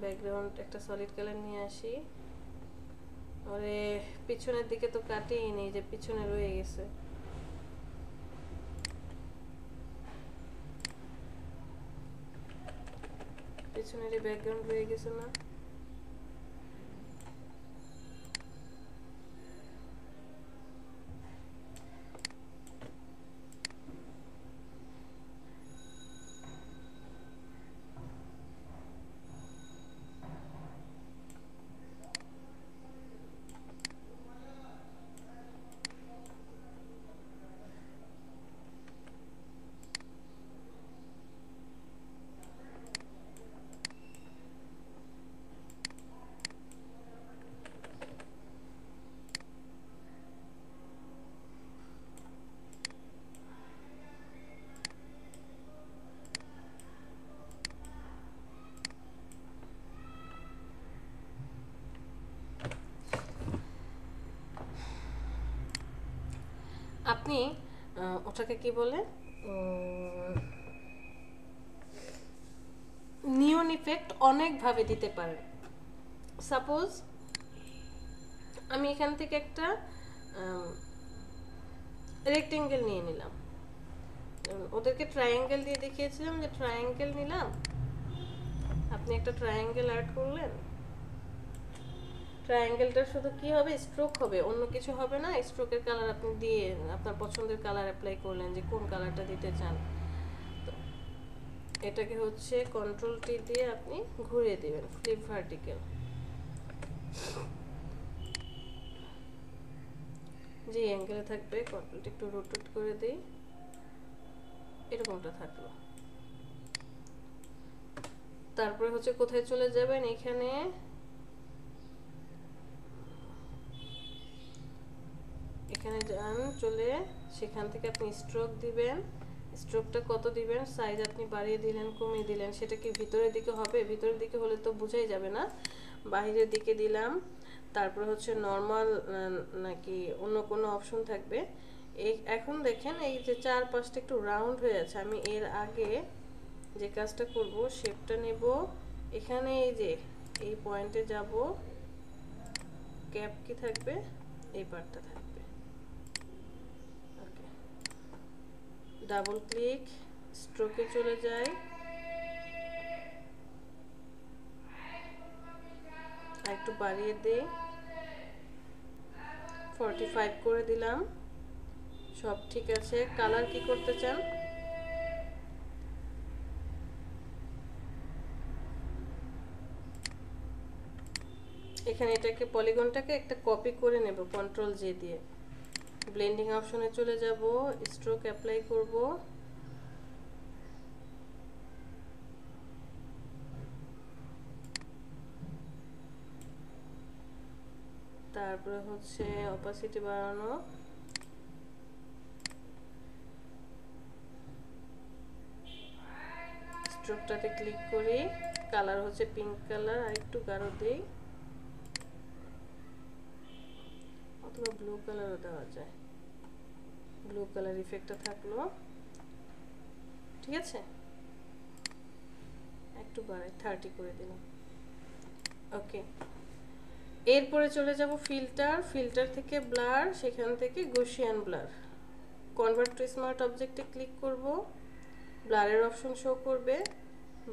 ব্যাকগ্রাউন্ড একটা সলিড কালার নিয়ে আসি। ওরে পিছনের দিকে তো কাটিই নেই, যে পিছনে রয়ে গেছে। পিছনের ব্যাকগ্রাউন্ড রয়ে গেছে না? আপনি ওটাকে কি বলে, নিয়ন ইফেক্ট অনেকভাবে দিতে পারেন। সাপোজ আমি এখান থেকে একটা রেক্টেঙ্গেল নিয়ে নিলাম, ওদেরকে ট্রায়াঙ্গেল দিয়ে দেখিয়েছিলাম যে ট্রায়াঙ্গেল নিলাম, আপনি একটা ট্রায়াঙ্গেল অ্যাড করলেন। ট্রায়াঙ্গেলটা শুধু কি হবে, স্ট্রোক হবে, অন্য কিছু হবে না। স্ট্রোকের কালার আপনি দিয়ে আপনার পছন্দের কালার অ্যাপ্লাই করলেন, যে কোন কালারটা দিতে চান। তো এটাকে হচ্ছে কন্ট্রোল টি দিয়ে আপনি ঘুরিয়ে দিবেন, ফ্লিপ ভার্টিক্যাল। যে অ্যাঙ্গেলে থাকবে কন্ট্রোলটি একটু রোটেট করে দিই, এরকমটা থাকলো। তারপরে হচ্ছে কোথায় চলে যাবেন, এখানে এখানে যান, চলে সেখান থেকে আপনি স্ট্রোক দিবেন। স্ট্রোকটা কত দিবেন, সাইজ আপনি বাড়িয়ে দিলেন কমিয়ে দিলেন, সেটা কি ভিতরের দিকে হবে? ভিতরের দিকে হলে তো বোঝাই যাবে না। বাইরের দিকে দিলাম। তারপরে হচ্ছে নর্মাল নাকি অন্য কোনো অপশন থাকবে। এখন দেখেন এই যে চারপাশটা একটু রাউন্ড হয়ে আছে। আমি এর আগে যে কাজটা করব, শেপটা নেব, এখানে এই যে এই পয়েন্টে যাব, ক্যাপ কি থাকবে, এই পার্টটা থাকবে। ওকে, ডাবল ক্লিক, স্ট্রোকে চলে যাই, একটু বাড়িয়ে দেই, 45 করে দিলাম। সব ঠিক আছে। কালার কি করতে চান, এখানে এটাকে পলিগনটাকে একটা কপি করে নেব কন্ট্রোল জে দিয়ে। ব্লেন্ডিং অপশনে চলে যাব, স্ট্রোক অ্যাপ্লাই করব, তারপরে হচ্ছে অপাসিটি বাড়ানো, স্ট্রোকটাতে ক্লিক করি, কালার হচ্ছে পিঙ্ক কালার, আর একটু গাঢ় দেই, অথবা ব্লু কালারও দেওয়া যায়। ব্লু কালার ইফেক্টটা থাকলো, ঠিক আছে। একটু বাড়াই, 30 করে দিলাম। ওকে, এরপরে চলে যাব ফিল্টার, ফিল্টার থেকে ব্লার, সেখান থেকে Gaussian blur. Convert to smart অবজেক্টে ক্লিক করব, ব্লারের অপশন শো করবে,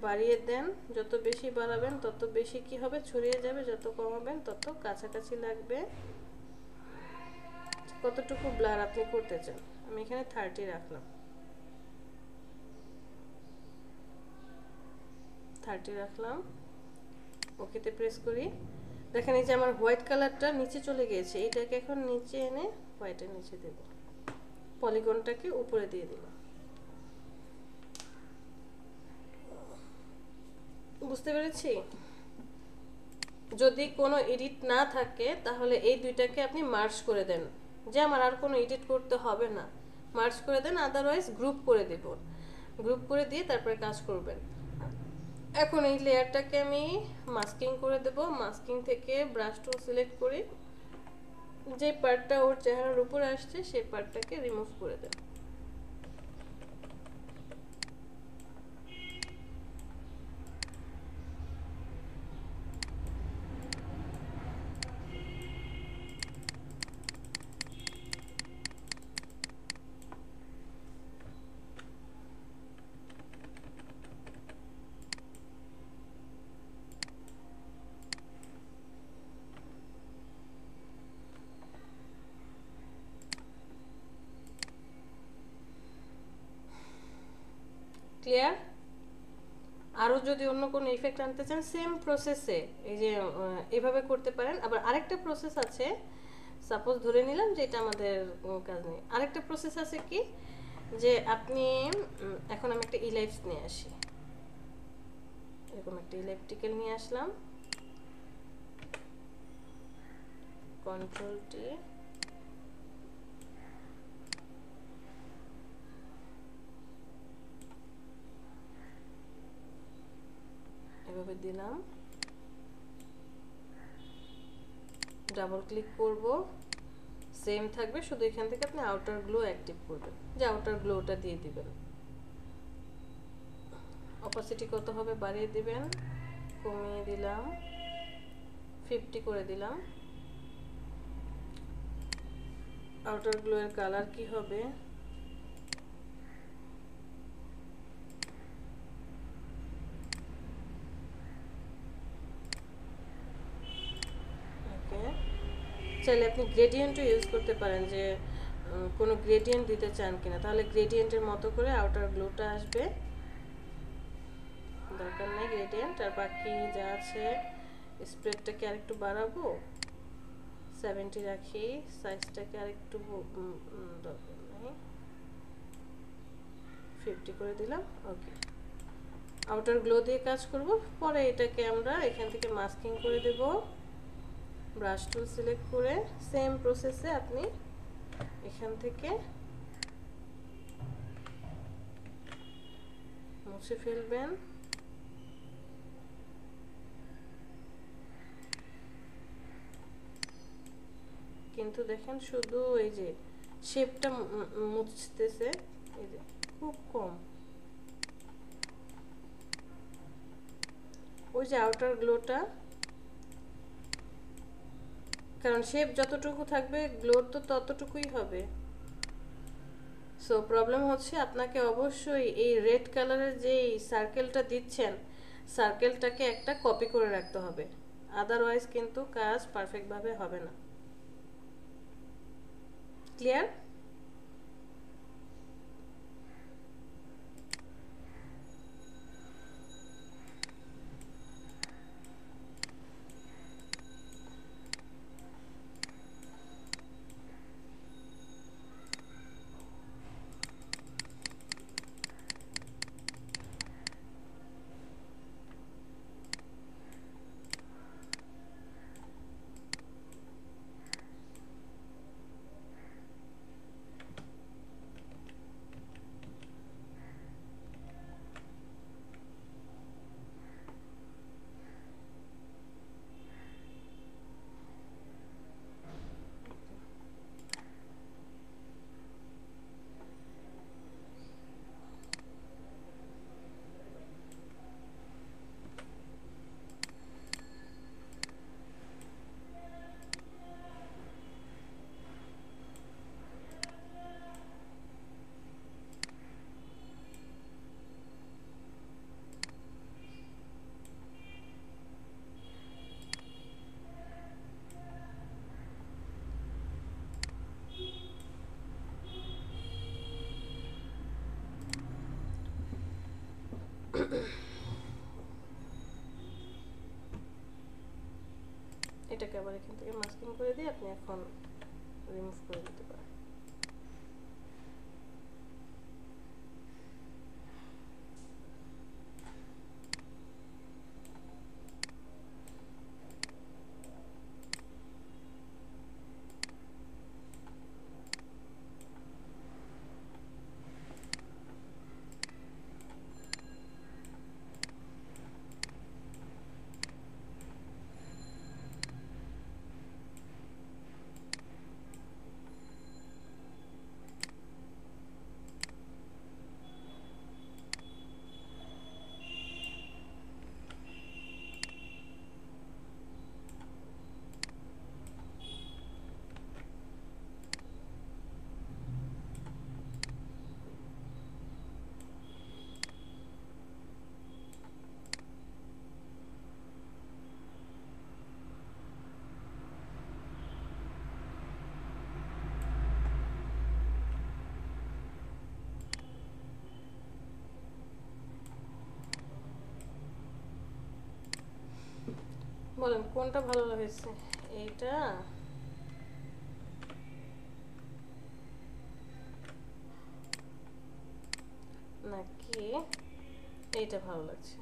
বাড়িয়ে দেন, যত বেশি বাড়াবেন তত বেশি কি হবে, ছড়িয়ে যাবে, যত কমাবেন তত কাছাকাছি লাগবে। কতটুকু ব্লার আপনি করতে চান, আমি এখানে 30 রাখলাম, 30 রাখলাম, ওকেতে প্রেস করি। দেখেন এই যে আমার হোয়াইট কালারটা নিচে চলে গিয়েছে, এটাকে এখন নিচে এনে হোয়াইটের নিচে দেব, পলিগনটাকে উপরে দিয়ে দিলাম। বুঝতে পেরেছি? যদি কোনো এডিট না থাকে তাহলে এই দুইটাকে আপনি মার্জ করে দেন, যে আমার আর কোনো এডিট করতে হবে না, মার্জ করে দেন, আদারওয়াইজ গ্রুপ করে দেব, গ্রুপ করে দিয়ে তারপরে কাজ করবেন। এখন এই লেয়ারটাকে আমি মাস্কিং করে দেব, মাস্কিং থেকে ব্রাশ টুল সিলেক্ট করি, যে পার্টটা ওর চেহারার উপরে আসছে সেই পার্টটাকে রিমুভ করে দেব। ক্লিয়ার? আরও যদি অন্য কোনো ইফেক্ট আনতে চান সেম প্রসেসে এই যে এভাবে করতে পারেন। আবার আরেকটা প্রসেস আছে, সাপোজ ধরে নিলাম যে এটা আমাদের কাজ নেই, আরেকটা প্রসেস আছে কি, যে আপনি এখন আমি একটা ইলাইপস নিয়ে আসি, এরকম একটা ইলেকট্রিক্যাল নিয়ে আসলাম, কন্ট্রোল টি, এভাবে দিলাম, ডাবল ক্লিক করব, সেম থাকবে, শুধু এখান থেকে আপনি আউটার গ্লো অ্যাক্টিভ করবেন, যে আউটার গ্লোটা দিয়ে দিবেন। অপাসিটি কত হবে বাড়িয়ে দিবেন, কমিয়ে দিলাম, 50 করে দিলাম। আউটার গ্লো এর কালার কি হবে, চাইলে আপনি গ্রেডিয়েন্টও ইউজ করতে পারেন, যে কোনো গ্রেডিয়েন্ট দিতে চান কিনা, তাহলে গ্রেডিয়েন্টের মতো করে আউটার গ্লোটা আসবে, দরকার নেই গ্রেডিয়েন্ট। আর বাকি যা আছে স্প্রেডটাকে আরেকটু বাড়াবো, 70 রাখি, সাইজটাকে আরেকটু দরকার নেই, 50 করে দিলাম। ওকে, আউটার গ্লো দিয়ে কাজ করব। পরে এটাকে আমরা এখান থেকে মাস্কিং করে দেব, ব্রাশ টুল সিলেক্ট করে সেম প্রসেসে আপনি এখান থেকে মুছে ফেলবেন। কিন্তু দেখেন শুধু এই যে শেপটা মুছতেছে, এই যে খুব কম, ওই যে আউটার গ্লোটা, কারণ শেপ যতটুকু থাকবে গ্লোর তো ততটুকুই হবে। সো প্রবলেম হচ্ছে আপনাকে অবশ্যই এই রেড কালারের যে সার্কেলটা দিচ্ছেন, সার্কেলটাকে একটা কপি করে রাখতে হবে, আদারওয়াইজ কিন্তু কাজ পারফেক্টভাবে হবে না। ক্লিয়ার? এটাকে আবার এখান থেকে মাস্কিং করে দিয়ে আপনি এখন রিমুভ করে দিতে পারেন। বলেন কোনটা ভালো লাগছে, এইটা নাকি এইটা ভালো লাগছে?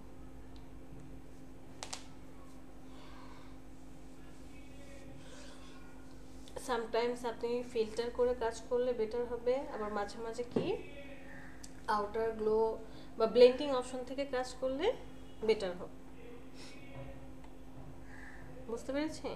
সামটাইমস আপনি ফিল্টার করে কাজ করলে বেটার হবে, আবার মাঝে মাঝে কি আউটার গ্লো বা ব্লেন্ডিং অপশন থেকে কাজ করলে বেটার হবে। বুঝতে পেরেছি?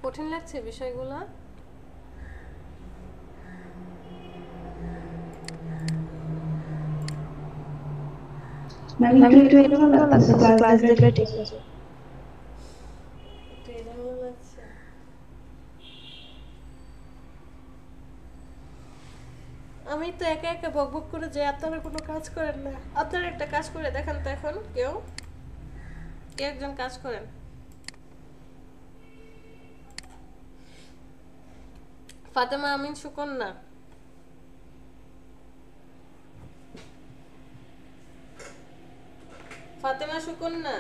কঠিন লাগছে বিষয়গুলো? ম্যাম একটু এলোমেলো লাগছে, ক্লাস দেখলে ঠিক আছে। একটু এলোমেলো লাগছে। আমি তো একা একা বকবক করে যে আপনারা কোনো কাজ করেন না। আপনারা একটা কাজ করে দেখান তো এখন, কেউ কেউ একজন কাজ করেন। ফাতেমা আমিন সুকন্যা, ফাতেমা সুকন্যা,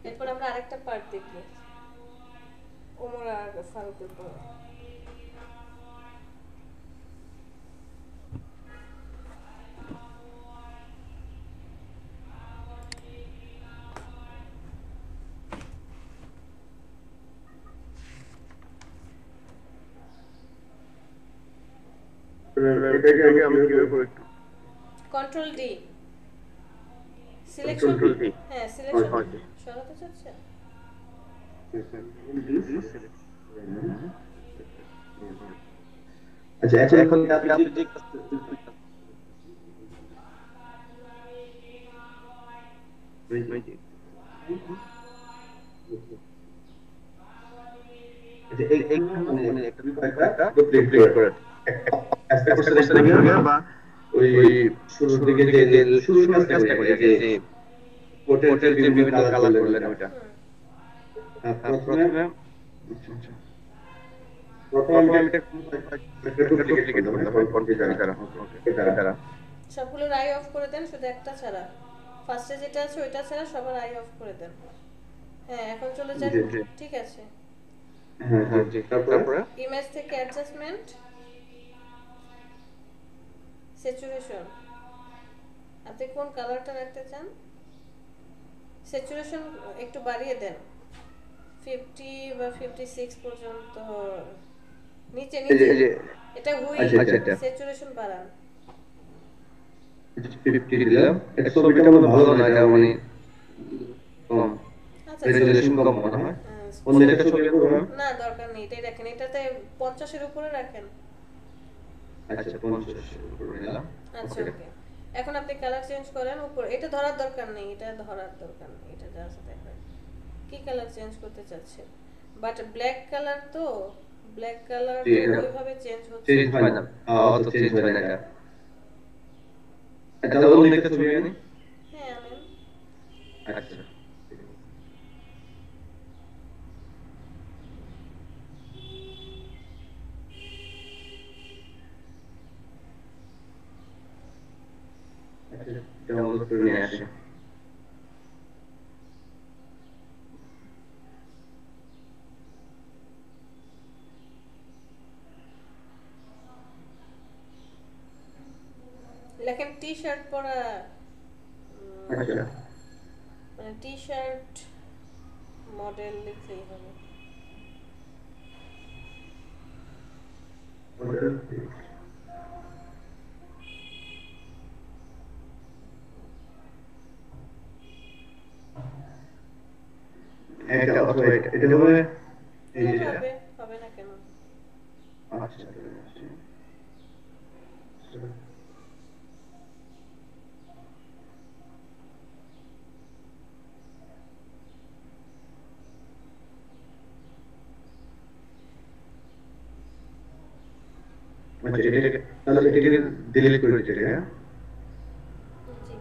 এরপর আমরা আরেকটা পার্ট দেখব, ওমর আর ফারুকের পর। এটাকে আমি কিভাবে করে control D selection, Control D? হ্যাঁ সিলেকশন Okay. সরাতে চাচ্ছেন। আচ্ছা এখন আপনি যে এইখানে একটা ডুপ্লিকেট করে একটা কোশ্চেন দেখে বা ওই শুরুর দিকে যে শুরুর কাজটা করি আগে যে কোটের যে বিভিন্ন কালার করলেন ওইটা প্রথমে প্রথমে আমি এটা ডুপ্লিকেট হবে তখন কনফিগার করা এটা সবগুলোর আই অফ করে দেন, শুধু একটা ছাড়া, ফার্স্টে যেটা আছে ওইটা ছাড়া সবার আই অফ করে দেন। হ্যাঁ এখন চলে যান, জি, জি। ঠিক আছে। হ্যাঁ জি তারপরে ইমেজ থেকে অ্যাডজাস্টমেন্ট, স্যাচুরেশন, আপনি কোন কালারটা রাখতে চান, স্যাচুরেশন একটু বাড়িয়ে দেন 50 বা 56 পর্যন্ত, নিচে এই যে নিচে এটা হুইল, আচ্ছা এটা স্যাচুরেশন বাড়ান। 50 দিলাম এটা ছবিটা মনে ভালো না এটা মানে কম আচ্ছা রেজোলিউশন কম মনে হয় আচ্ছা, অন্য একটা ছবি করব না দরকার নেই, এটাই রাখেন, এটাতে 50 এর উপরে রাখেন। আচ্ছা 50 করে নিলাম আচ্ছা ওকে, এখন আপনি কালার চেঞ্জ করেন উপর, এটা ধরার দরকার নেই, এটা ধরার দরকার নেই, এটা জাস্ট দেখেন কি কালার চেঞ্জ করতে চাচ্ছেন। বাট ব্ল্যাক কালার তো, ব্ল্যাক কালার জি, তো এটা ওইভাবে চেঞ্জ হচ্ছে চেঞ্জ হয় না অত চেঞ্জ হয় না এটা তাহলে অন্য একটা ছবি আনি হ্যাঁ আনেন। আচ্ছা ডাউনলোড করে নিয়ে আসি লেখেন টি শার্ট পরা, আচ্ছা মানে টি শার্ট মডেল লিখলেই হবে। এটা অথবা এটা হবে এই যে হবে, হবে না কেন? আচ্ছা আচ্ছা এটাকে তাহলে এটাকে ডিলিট করে দিতে হ্যাঁ জি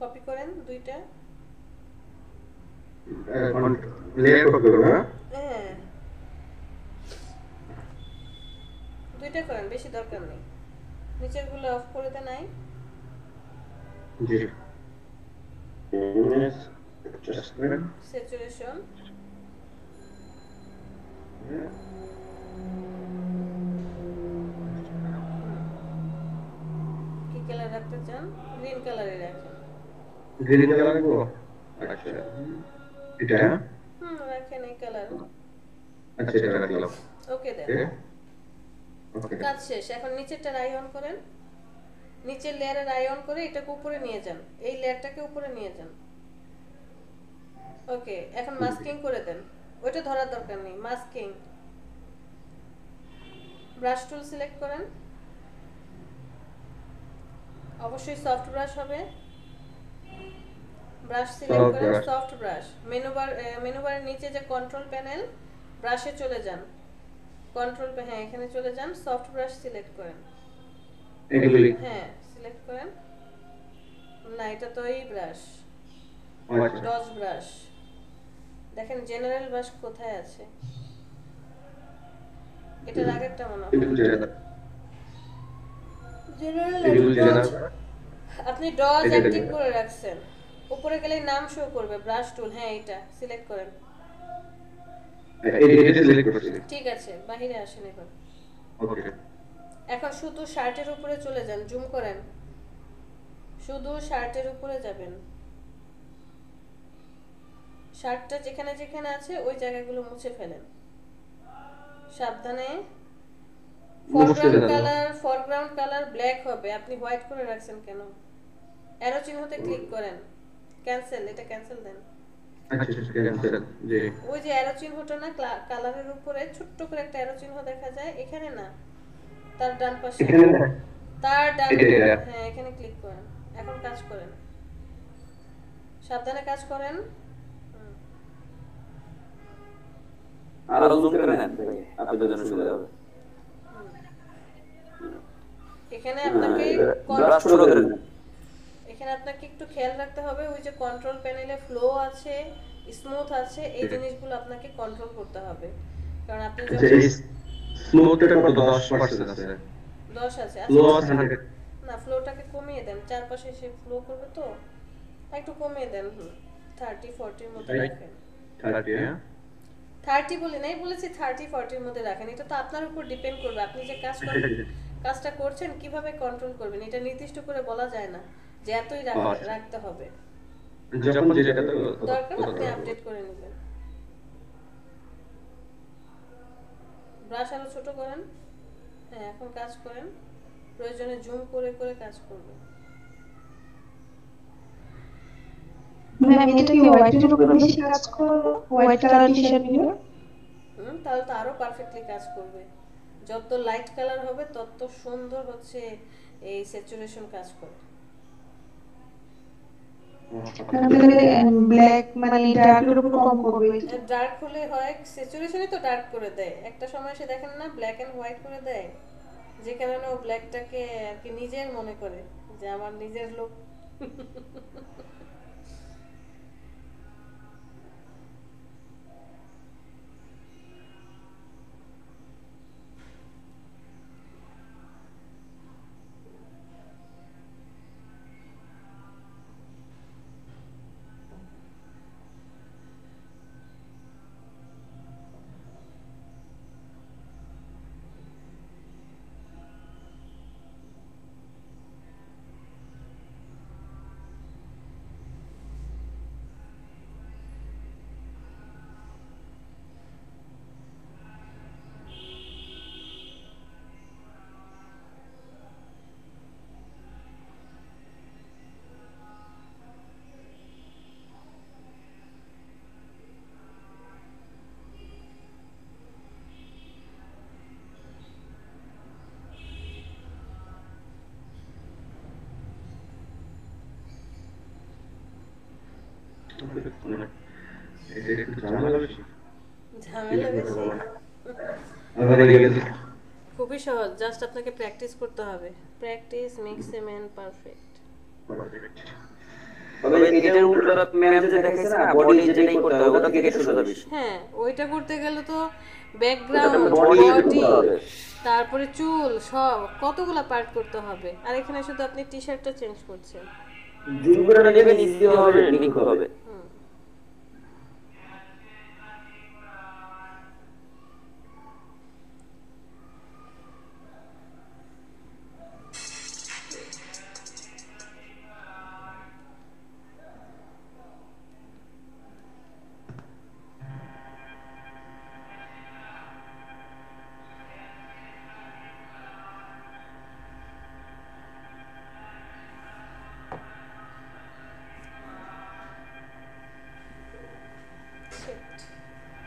কপি করেন দুইটা এখন লেয়ার কপি করব না হ্যাঁ দুইটা করেন বেশি দরকার নেই নিচের গুলো অফ করে দেন নাই জি জাস্ট মিনিট স্যাচুরেশন কি কালার রাখতে চান গ্রিন কালারে রাখেন গ্রিন কালার রাখবো আচ্ছা এটা রাখেন এই কালার আচ্ছা এটা রাখলাম ওকে দেন ওকে কাজ শেষ এখন নিচেরটা আই অন করেন নিচের লেয়ারের আই অন করে এটাকে উপরে নিয়ে যান এই লেয়ারটাকে উপরে নিয়ে যান ওকে এখন মাস্কিং করে দেন ওইটা ধরার দরকার নেই মাস্কিং ব্রাশ টুল সিলেক্ট করেন অবশ্যই সফট ব্রাশ হবে ব্রাশ সিলেক্ট করেন সফট ব্রাশ মেনু বারের নিচে যে কন্ট্রোল প্যানেল ব্রাশে চলে যান কন্ট্রোল হ্যাঁ এখানে চলে যান সফট ব্রাশ সিলেক্ট করেন এগুলি হ্যাঁ সিলেক্ট করেন না এটা তো এই ব্রাশ আচ্ছা ডজ ব্রাশ দেখেন জেনারেল ব্রাশ কোথায় আছে এটার আগেরটা মনে হয় এগুলি জানা জেনারেল এগুলি জানা আপনি ডজ অ্যাক্টিভ করে রাখছেন উপরে গেলে নাম শো করবে ব্রাশ টুল হ্যাঁ এটা সিলেক্ট করেন এটা সিলেক্ট করছি ঠিক আছে বাইরে আসেন এবার ওকে এখন শুধু শার্টের উপরে চলে যান জুম করেন শুধু শার্টের উপরে যাবেন শার্টটা যেখানে যেখানে আছে ওই জায়গাগুলো মুছে ফেলেন সাবধানে ফরগ্রাউন্ড কালার ব্ল্যাক হবে আপনি হোয়াইট করে রাখছেন কেন অ্যারো চিহ্নতে ক্লিক করেন ক্যান্সেল এটা ক্যান্সেল দেন আচ্ছা ক্যান্সেল জি ওই যে অ্যারো চিহ্নটা না কালারের উপরে ছোট্ট করে একটা অ্যারো চিহ্ন দেখা যায় এখানে না তার ডান পাশে এখানে তার ডান এটা হ্যাঁ এখানে ক্লিক করেন এখন কাজ করেন সাবধানে কাজ করেন আরো জুম করে নেন আপনাদের জন্য সুবিধা হবে এখানে আপনাকে ব্রাশ শুরু করে নেন এখানে আপনাকে একটু খেয়াল রাখতে হবে ওই যে কন্ট্রোল প্যানেলে ফ্লো আছে স্মুথ আছে এই জিনিসগুলো আপনাকে কন্ট্রোল করতে হবে কারণ আপনি আচ্ছা যখন এই স্মোকটা কত 10% আছে 10 আছে লো আচ্ছা আছে না ফ্লোটাকে কমিয়ে দেন চারপাশে এসে ফ্লো করবে তো একটু কমিয়ে দেন 30 40 এর মধ্যে রাখেন 30 হ্যাঁ 30 বলি নাই বলেছি 30 40 এর মধ্যে রাখেন এটা তো আপনার উপর ডিপেন্ড করবে আপনি যে কাজটা করছেন কিভাবে কন্ট্রোল করবেন এটা নির্দিষ্ট করে বলা যায় না যে এতই রাখতে হবে যখন যেটা দরকার আপনি আপডেট করে নেবেন ব্রাশ আরো ছোট করেন হ্যাঁ এখন কাজ করেন প্রয়োজনে জুম করে করে কাজ করবেন ম্যাম এটা কি হোয়াইটের উপরে বেশি কাজ করব হোয়াইট কালার টি-শার্ট নিয়ে তাহলে তো আরো পারফেক্টলি কাজ করবে যত লাইট কালার হবে তত সুন্দর হচ্ছে এই স্যাচুরেশন কাজ করে তাহলে ব্ল্যাক মানে ডার্কের উপর কম করবে ডার্ক হলে হয় স্যাচুরেশনই তো ডার্ক করে দেয় একটা সময় সে দেখেন না ব্ল্যাক এন্ড হোয়াইট করে দেয় যে কারণে ও ব্ল্যাকটাকে আর কি নিজের মনে করে যে আমার নিজের লোক এটা একটু ঝামেলা বেশি। ঝামেলা বেশি। আমাদের গেলে খুবই সহজ, জাস্ট আপনাকে প্র্যাকটিস করতে হবে। Practice makes a man perfect. তবে এটার উল্টোটা ম্যাম যে দেখাইছে না, বডি যেটাই করতে হবে ওটা থেকে একটু সোজা বেশি। হ্যাঁ, ওইটা করতে গেলে তো ব্যাকগ্রাউন্ড, বডি বডি, করতে হবে। তারপরে চুল, সব কতগুলা পার্ট করতে হবে। আর এখানে শুধু আপনি টি শার্টটা চেঞ্জ করছেন। জুম করে নেবেন, ইজি হবে, লিংক হবে।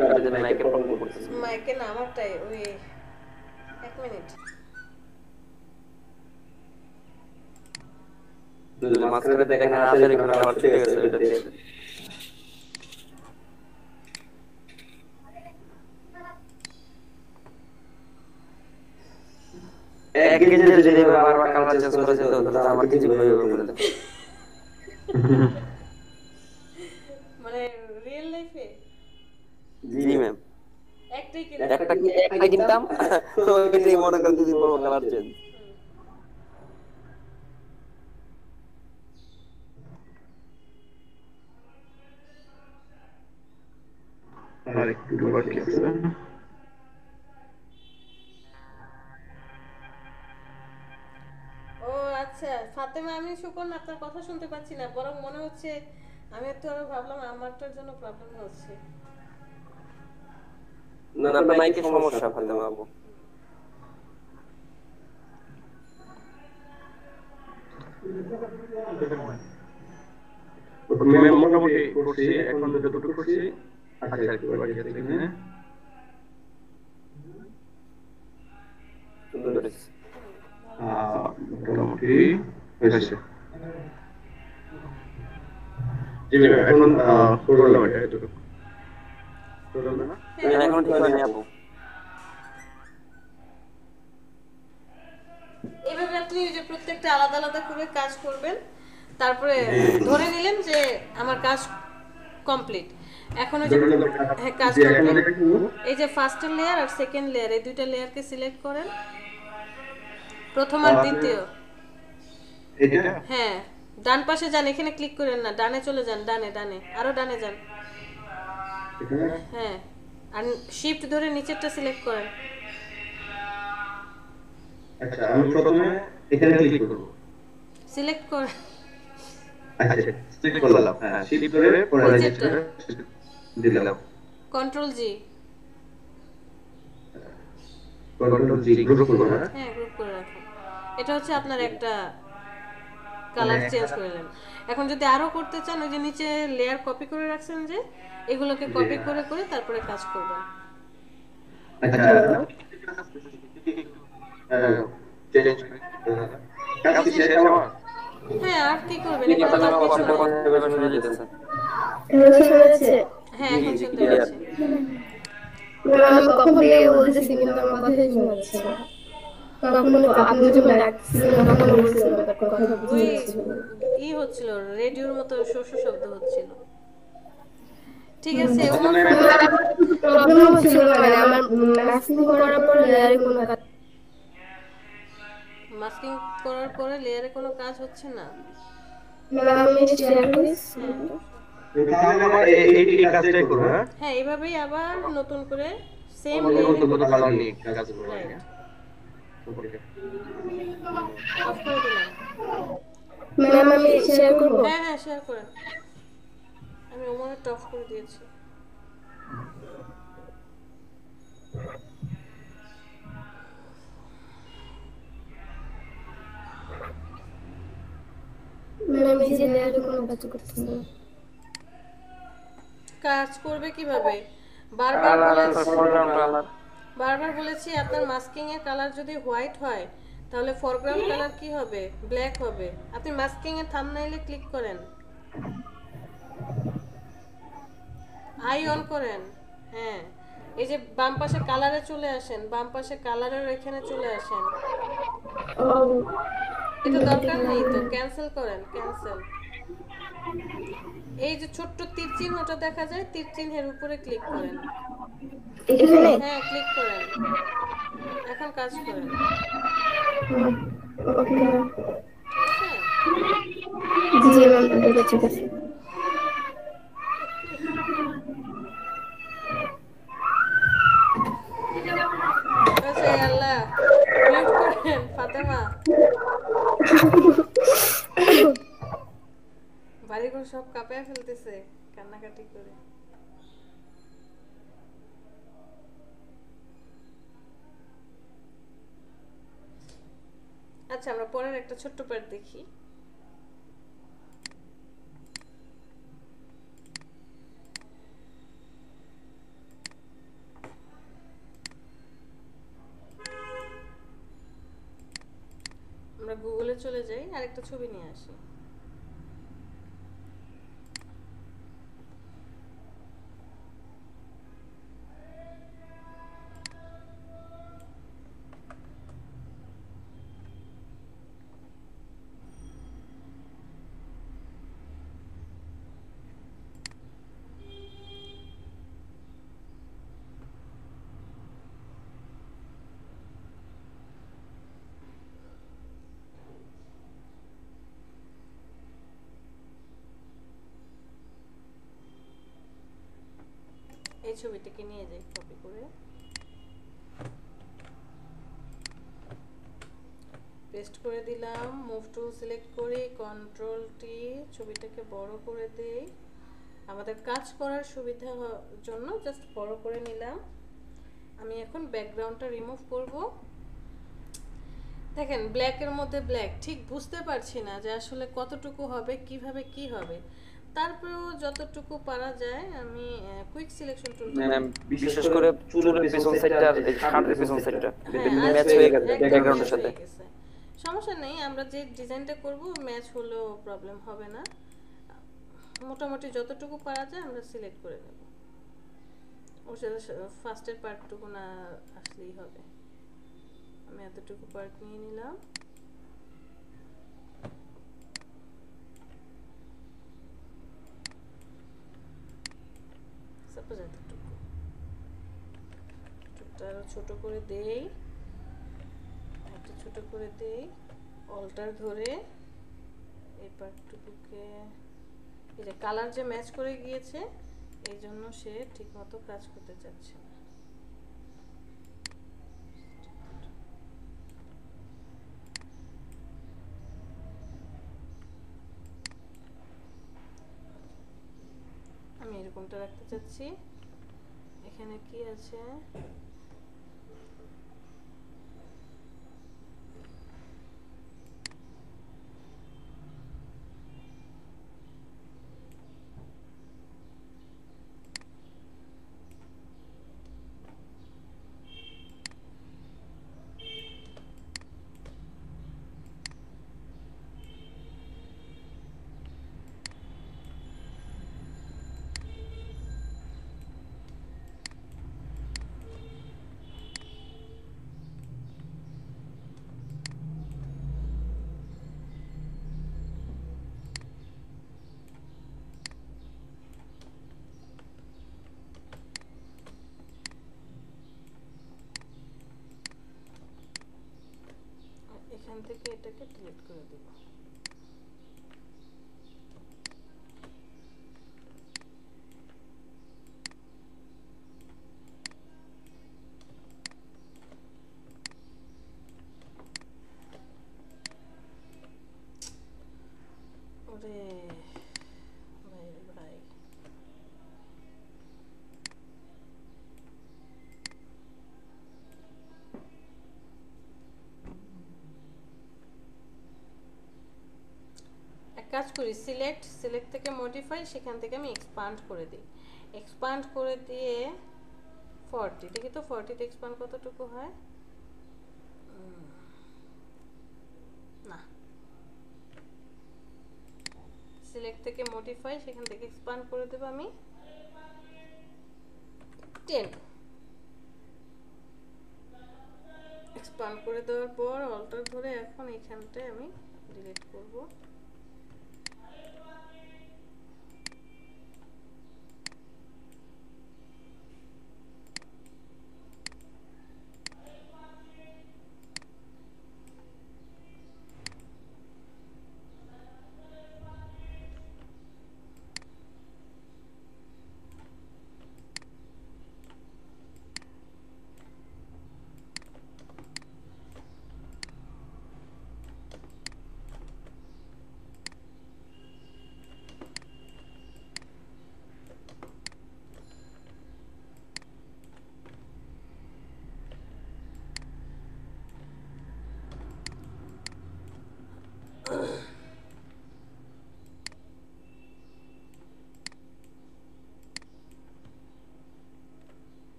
তাহলে মাইকে প্রবলেম করতেছে। মাইকে না আমারটাই, ওই 1 মিনিট। যদি মাঝখানে দেখেন আসলে এখানে আবার ঠিক আছে এটা দিয়ে। এক গেজের যে বারবার কালার চেঞ্জ করেছে তো তাহলে আমার কিছু হয়ে গেল। মানে রিয়েল লাইফে জি ম্যাম, একটাই একটা কিনতাম তো ওইটাই মনে করেন দুদিন পর কালার চেঞ্জ। আর একটু বাকি আছে। ও আচ্ছা, ফাতেমা, আমি শুকন আপনার কথা শুনতে পাচ্ছি না, বরং মনে হচ্ছে আমি একটু আরো ভাবলাম আমারটার জন্য প্রবলেম হচ্ছে। না না, আপনার মাইকে সমস্যা ফাতেমা আপু। ম্যাম মোটামুটি করছি, এখন যতটুকু করছি। আচ্ছা একটু বাকি আছে এখানে। সুন্দর করেছে। মোটামুটি হয়েছে। জি ম্যাম, এখন করলাম এটা এতটুকু। করলাম না? না, এখন ঠিক হয়নি আপু। এভাবে আপনি ওই যে প্রত্যেকটা আলাদা আলাদা করে কাজ করবেন, তারপরে ধরে নিলেন যে আমার কাজ কমপ্লিট। এখন ওই যে হ্যাঁ কাজ কমপ্লিট, এই যে ফার্স্ট লেয়ার আর সেকেন্ড লেয়ার, এই দুইটা লেয়ারকে সিলেক্ট করেন, প্রথম আর দ্বিতীয়। এটা হ্যাঁ, ডান পাশে যান, এখানে ক্লিক করেন না, ডানে চলে যান, ডানে ডানে আরো ডানে যান। হ্যাঁ, আর শিফট ধরে নিচেরটা সিলেক্ট করেন। আচ্ছা, আমি প্রথমে এখানে ক্লিক করব। সিলেক্ট করেন, আচ্ছা ক্লিক করলাম। হ্যাঁ, শিফট ধরে পরে নিচেরটা দিলাম। কন্ট্রোল জি। কন্ট্রোল জি গ্রুপ করব না? হ্যাঁ, গ্রুপ করে রাখুন। এটা হচ্ছে আপনার একটা কালার চেঞ্জ করলেন। এখন যদি আরো করতে চান, ওই যে নিচে লেয়ার কপি করে রাখছেন, যে এগুলোকে কপি করে করে তারপরে কাজ করবেন। আচ্ছা চেঞ্জ কাজ কি শেষ আমার? হ্যাঁ, আর কি করবেন? ঠিক এখানে আছে, আর আমার কিছু কথা না। কথা শুনে যেতেছে। হ্যাঁ, এখন শুনতে পাচ্ছি। আমি কখন থেকে বলতেছি কিন্তু আমার কথাই শোনা যাচ্ছে না। তখন আপনি যখন ডাকছিলেন তখন বলছিলেন কথা বুঝতে ওই পারছি না। হচ্ছিল, রেডিওর মতো শস্য শব্দ হচ্ছিল। ঠিক আছে, ওমর প্রবলেম হচ্ছিল, মানে আমার মাস্কিং করার পরে লেয়ারে কোনো কাজ মাস্কিং করার পরে লেয়ারে কোনো কাজ হচ্ছে না। আমি শেয়ার করি। তাহলে আমার এই কাজটাই করব। হ্যাঁ হ্যাঁ, এইভাবেই আবার নতুন করে সেম নতুন লেয়ারে নতুন কালার নিয়ে কাজ করব। রাইট অফ করে দিলাম। ম্যাম আমি শেয়ার করব। হ্যাঁ হ্যাঁ, শেয়ার করেন। আমি ওমরের অফ করে দিয়েছি। ম্যাম এই যে লেয়ারে কোনো কাজ করতে না। কাজ করবে কিভাবে? বারবার বলেছি আপনার মাস্কিং এর কালার যদি হোয়াইট হয় তাহলে ফরগ্রাউন্ড কালার কি হবে? ব্ল্যাক হবে। আপনি মাস্কিং এর থাম্বনেইলে ক্লিক করেন। আই অন করেন। হ্যাঁ, এই যে বাম পাশে কালারে চলে আসেন, বাম পাশে কালারের এখানে চলে আসেন। এটা দরকার নেই তো, ক্যান্সেল করেন, ক্যান্সেল। এই যে ছোট্ট তীর চিহ্নটা দেখা যায়, তীর চিহ্নের উপরে ক্লিক করেন। এখানে হ্যাঁ, ক্লিক করেন, এখন কাজ করেন। Okay ma'am. ঠিক আছে? জি ম্যাম, ওকে ঠিক আছে। আচ্ছা আল্লাহ, মিউট করেন ফাতেমা। বাড়িঘর সব কাঁপায় ফেলতেছে কান্নাকাটি করে। আচ্ছা, আমরা পরের একটা ছোট্ট পার্ট দেখি। আমরা গুগলে চলে যাই, আরেকটা ছবি নিয়ে আসি। এই ছবিটাকে নিয়ে যাই কপি করে, পেস্ট করে দিলাম। মুভ টুল সিলেক্ট করি, কন্ট্রোল টি, ছবিটাকে বড় করে দেই। আমাদের কাজ করার সুবিধা জন্য জাস্ট বড় করে নিলাম। আমি এখন ব্যাকগ্রাউন্ডটা রিমুভ করব। দেখেন ব্ল্যাকের মধ্যে ব্ল্যাক, ঠিক বুঝতে পারছি না যে আসলে কতটুকু হবে, কিভাবে কি হবে। তারপরেও যতটুকু পারা যায় আমি কুইক সিলেকশন টুলটা, বিশেষ করে চুলের পেছন সাইডটা আর এই শার্টের পেছন সাইডটা ম্যাচ হয়ে গেছে ব্যাকগ্রাউন্ডের সাথে। সমস্যা নেই, আমরা যে ডিজাইনটা করব ম্যাচ হলেও প্রবলেম হবে না। মোটামুটি যতটুকু পারা যায় আমরা সিলেক্ট করে নেব। ওর সাথে ফার্স্টের পার্টটুকু না আসলেই হবে। আমি এতটুকু পার্ট নিয়ে নিলাম। সাপোজ এতটুকু, আরো ছোট করে দেই, একটু ছোট করে দেই, অল্টার ধরে এই পার্টটুকুকে, এই যে কালার যে ম্যাচ করে গিয়েছে এই জন্য সে ঠিক মতো কাজ করতে চাচ্ছে না। আমি এরকমটা রাখতে চাচ্ছি। এখানে কি আছে, এখান থেকে এটাকে ডিলিট করে দেব। ওরে ভাই ভাই, কাজ করি, সিলেক্ট থেকে মডিফাই, সেখান থেকে আমি এক্সপান্ড করে দিই। এক্সপান্ড করে দিয়ে 40, দেখি তো 40 তে এক্সপান্ড কতটুকু হয়। না, সিলেক্ট থেকে মডিফাই, সেখান থেকে এক্সপান্ড করে দেব আমি 10 এক্সপান্ড করে দেওয়ার পর অল্টার ধরে এখন এখানটায় আমি ডিলিট করব।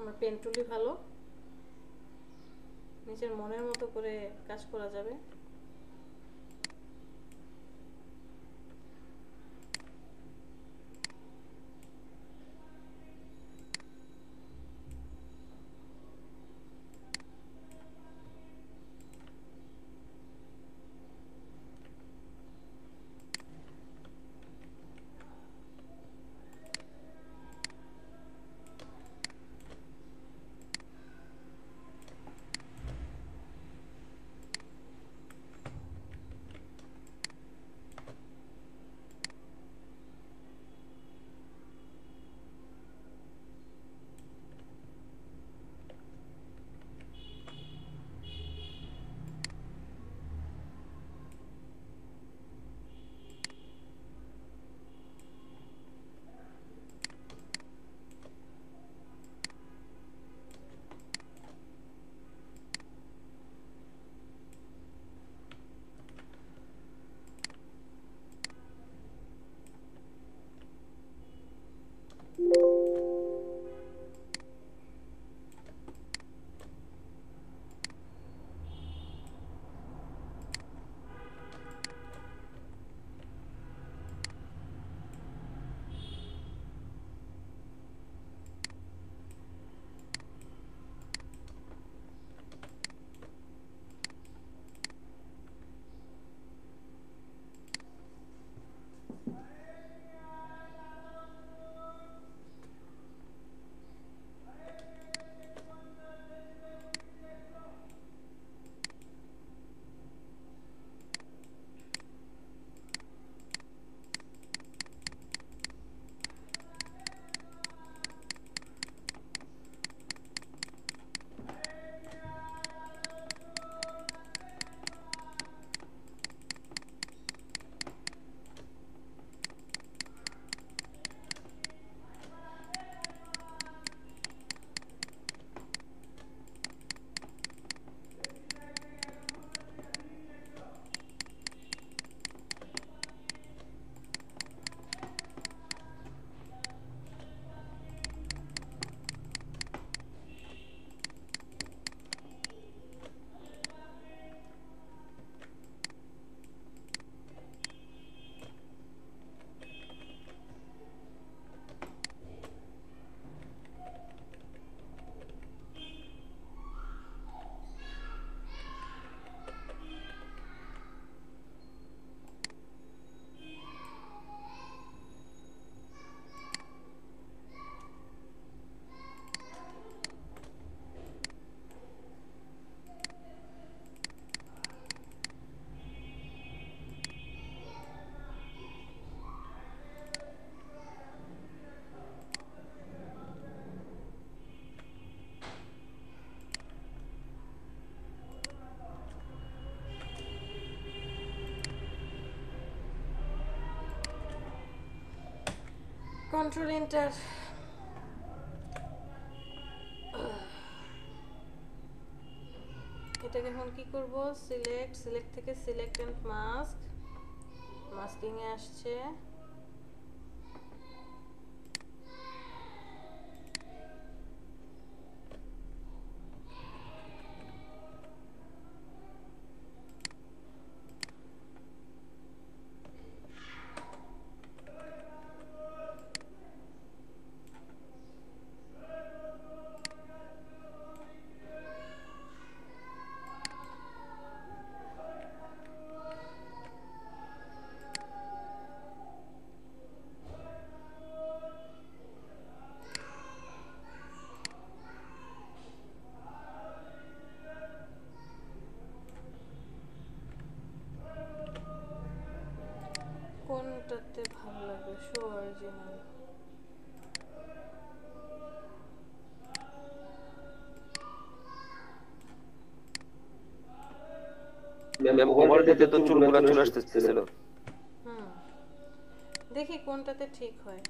আমার পেন টুলই ভালো, নিজের মনের মতো করে কাজ করা যাবে। Control enter. এটাকে এখন কি করব, সিলেক্ট থেকে সিলেক্ট এন্ড মাস্ক, মাস্কিং এ আসছে। কোনটাতে ভালো লাগবে? Show original. ম্যাম ওভার দিতে তো চুলগুলা চলে আসতেছিল। দেখি কোনটাতে ঠিক হয়।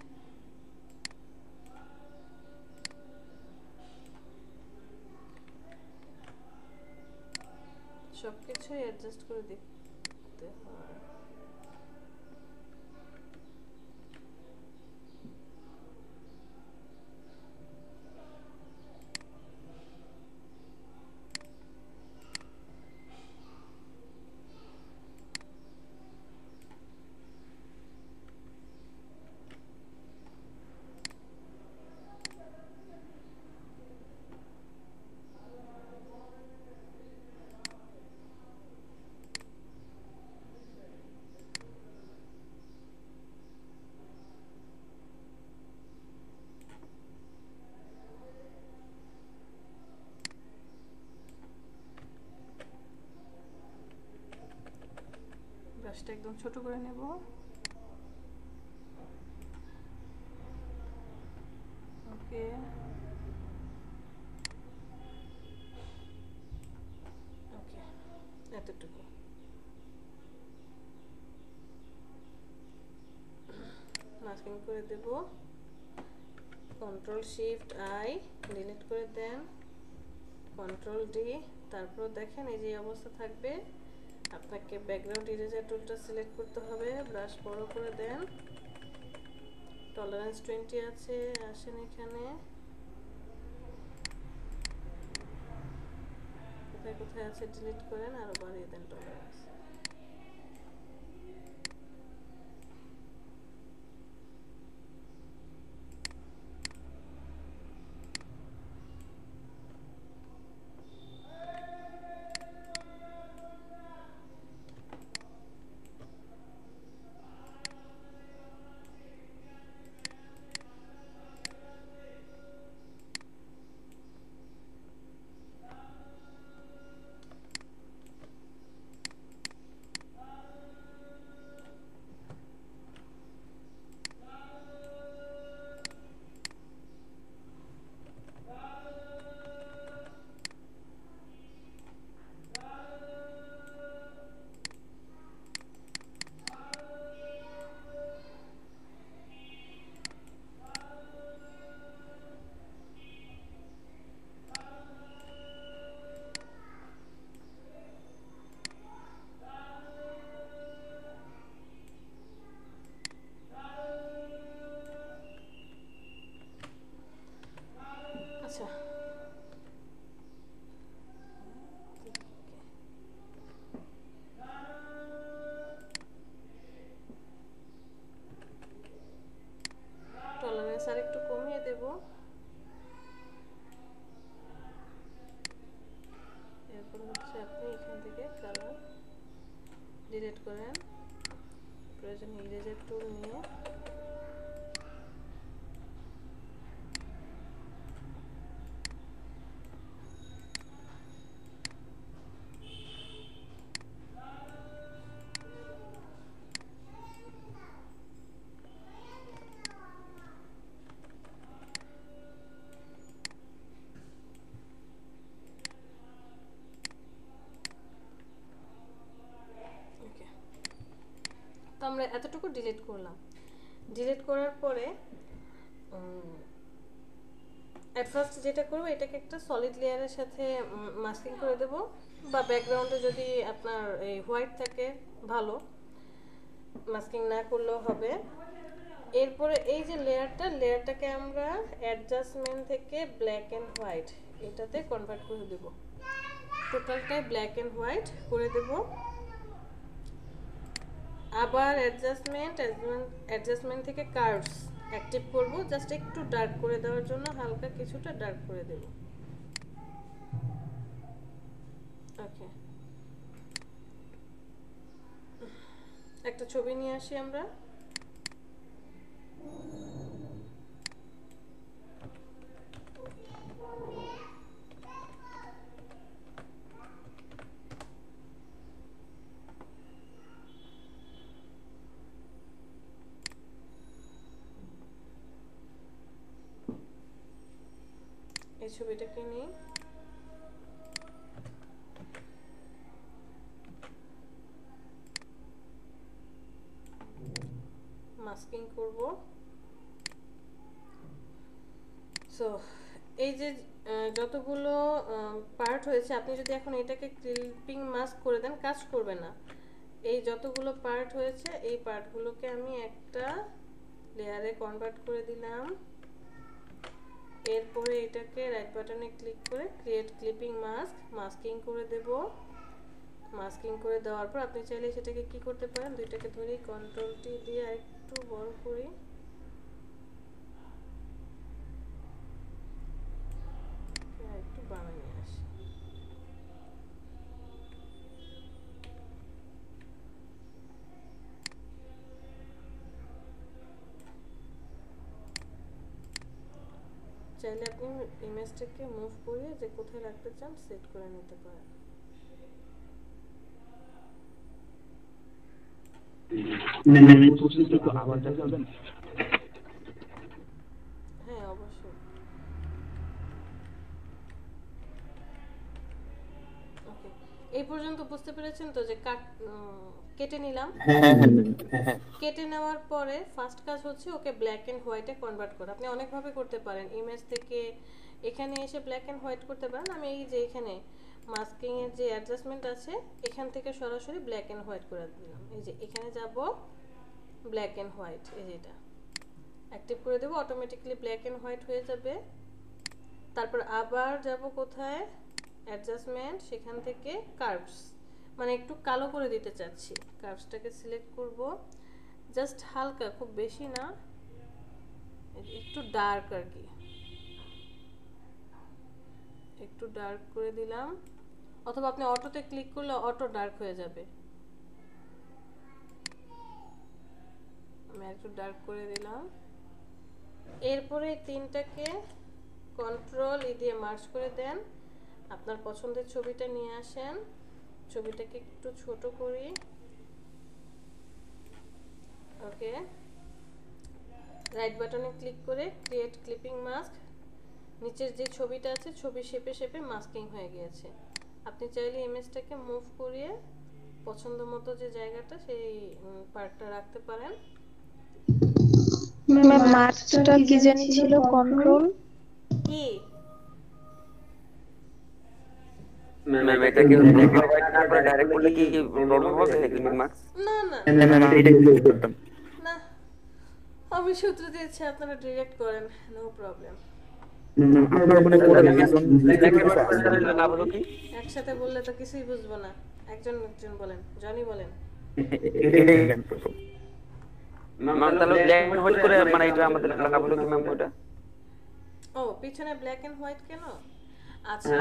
সবকিছুই অ্যাডজাস্ট করে দেখতে হয়। ব্রাশটা একদম ছোট করে নেব। ওকে, ওকে, এতটুকু। মাস্কিং করে দেব। কন্ট্রোল শিফট আই ডিলিট করে দেন, কন্ট্রোল ডি। তারপর দেখেন এই যে অবস্থা থাকবে। আপনাকে ব্যাকগ্রাউন্ড ইরেজার টুলটা সিলেক্ট করতে হবে, ব্রাশ বড় করে দেন। টলারেন্স 20 আছে, আসেন এখানে। কোথায় কোথায় আছে ডিলিট করেন, আরো বাড়িয়ে দেন টলারেন্স। আচ্ছা, টলারেন্স আর একটু কমিয়ে দেব। এরপর হচ্ছে আপনি এখান থেকে কালার ডিলিট করেন, প্রয়োজনে ইরেজার টুল নিয়ে তো আমরা এতটুকু ডিলিট করলাম। ডিলিট করার পরে এট ফার্স্ট যেটা করব, এটাকে একটা সলিড লেয়ারের সাথে মাস্কিং করে দেব, বা ব্যাকগ্রাউন্ডে যদি আপনার এই হোয়াইট থাকে ভালো, মাস্কিং না করলেও হবে। এরপরে এই যে লেয়ারটাকে আমরা অ্যাডজাস্টমেন্ট থেকে ব্ল্যাক অ্যান্ড হোয়াইট এটাতে কনভার্ট করে দেব। টোটালটাই ব্ল্যাক অ্যান্ড হোয়াইট করে দেব। আবার অ্যাডজাস্টমেন্ট থেকে কার্ভস অ্যাক্টিভ করব, জাস্ট একটু ডার্ক করে দেওয়ার জন্য, হালকা কিছুটা ডার্ক করে দেব। ওকে, একটা ছবি নিয়ে আসি আমরা। এই ছবিটাকে নিই, মাস্কিং করব। সো এই যে যতগুলো পার্ট হয়েছে, আপনি যদি এখন এটাকে ক্লিপিং মাস্ক করে দেন কাজ করবে না। এই যতগুলো পার্ট হয়েছে এই পার্টগুলোকে আমি একটা লেয়ারে কনভার্ট করে দিলাম। এরপরে এটাকে রাইট বাটনে ক্লিক করে ক্রিয়েট ক্লিপিং মাস্ক, মাস্কিং করে দেব। মাস্কিং করে দেওয়ার পর আপনি চাইলে সেটাকে কি করতে পারেন, দুইটাকে ধরে কন্ট্রোল টি দিয়ে আরেকটু বড় করি, একটু বামে নিয়ে আসি। চাইলে আপনি ইমেজটাকে মুভ করে যে কোথায় রাখতে চান সেট করে নিতে পারেন। হ্যাঁ অবশ্যই। ওকে, এই পর্যন্ত বুঝতে পেরেছেন তো যে কেটে নিলাম। কেটে নেওয়ার পরে ফার্স্ট কাজ হচ্ছে ওকে ব্ল্যাক এন্ড হোয়াইটে কনভার্ট করা। আপনি অনেকভাবে করতে পারেন, ইমেজ থেকে এখানে এসে ব্ল্যাক এন্ড হোয়াইট করতে পারেন। আমি এই যে এখানে মাস্কিং এর যে অ্যাডজাস্টমেন্ট আছে এখান থেকে সরাসরি ব্ল্যাক এন্ড হোয়াইট করে দিলাম। এই যে এখানে যাব ব্ল্যাক এন্ড হোয়াইট, এই যে এটা অ্যাক্টিভ করে দেব, অটোমেটিক্যালি ব্ল্যাক এন্ড হোয়াইট হয়ে যাবে। তারপর আবার যাব কোথায়, অ্যাডজাস্টমেন্ট, সেখান থেকে কার্ভস, মানে একটু কালো করে দিতে চাচ্ছি। কার্ভসটাকে সিলেক্ট করব, জাস্ট হালকা, খুব বেশি না, একটু ডার্ক আর কি, একটু ডার্ক করে দিলাম। অথবা আপনি অটোতে ক্লিক করলে অটো ডার্ক হয়ে যাবে। আমি একটু ডার্ক করে দিলাম। এরপরে তিনটাকে কন্ট্রোল ই দিয়ে মার্জ করে দেন। আপনার পছন্দের ছবিটা নিয়ে আসেন, ছবিটাকে একটু ছোট করি। ওকে, রাইট বাটনে ক্লিক করে ক্রিয়েট ক্লিপিং মাস্ক, নিচের যে ছবিটা আছে ছবি শেপে শেপে মাস্কিং হয়ে গিয়েছে। আপনি চাইলে ইমেজটাকে মুভ করিয়ে পছন্দ মতো যে জায়গাটা সেই পার্টটা রাখতে পারেন। ম্যাম মার্কসটা কি জানি ছিল, কন্ট্রোল কি ম্যাম এটা কি ব্ল্যাক এন্ড হোয়াইট না করে ডাইরেক্ট করলে কি প্রবলেম হবে ক্লিপিং মার্কস? না না ম্যাম আমি এটা ইউজ করতাম না, আমি সূত্র দিয়েছি, আপনারা ডিরেক্ট করেন, নো প্রবলেম। একসাথে বললে তো কিছুই বুঝবো না, একজন একজন বলেন, জনি বলেন। ম্যাম তাহলে ব্ল্যাক এন্ড হোয়াইট করে মানে এটা আমাদের লাগাবো কি ম্যাম ওটা? ও পিছনে ব্ল্যাক এন্ড হোয়াইট কেন? আচ্ছা,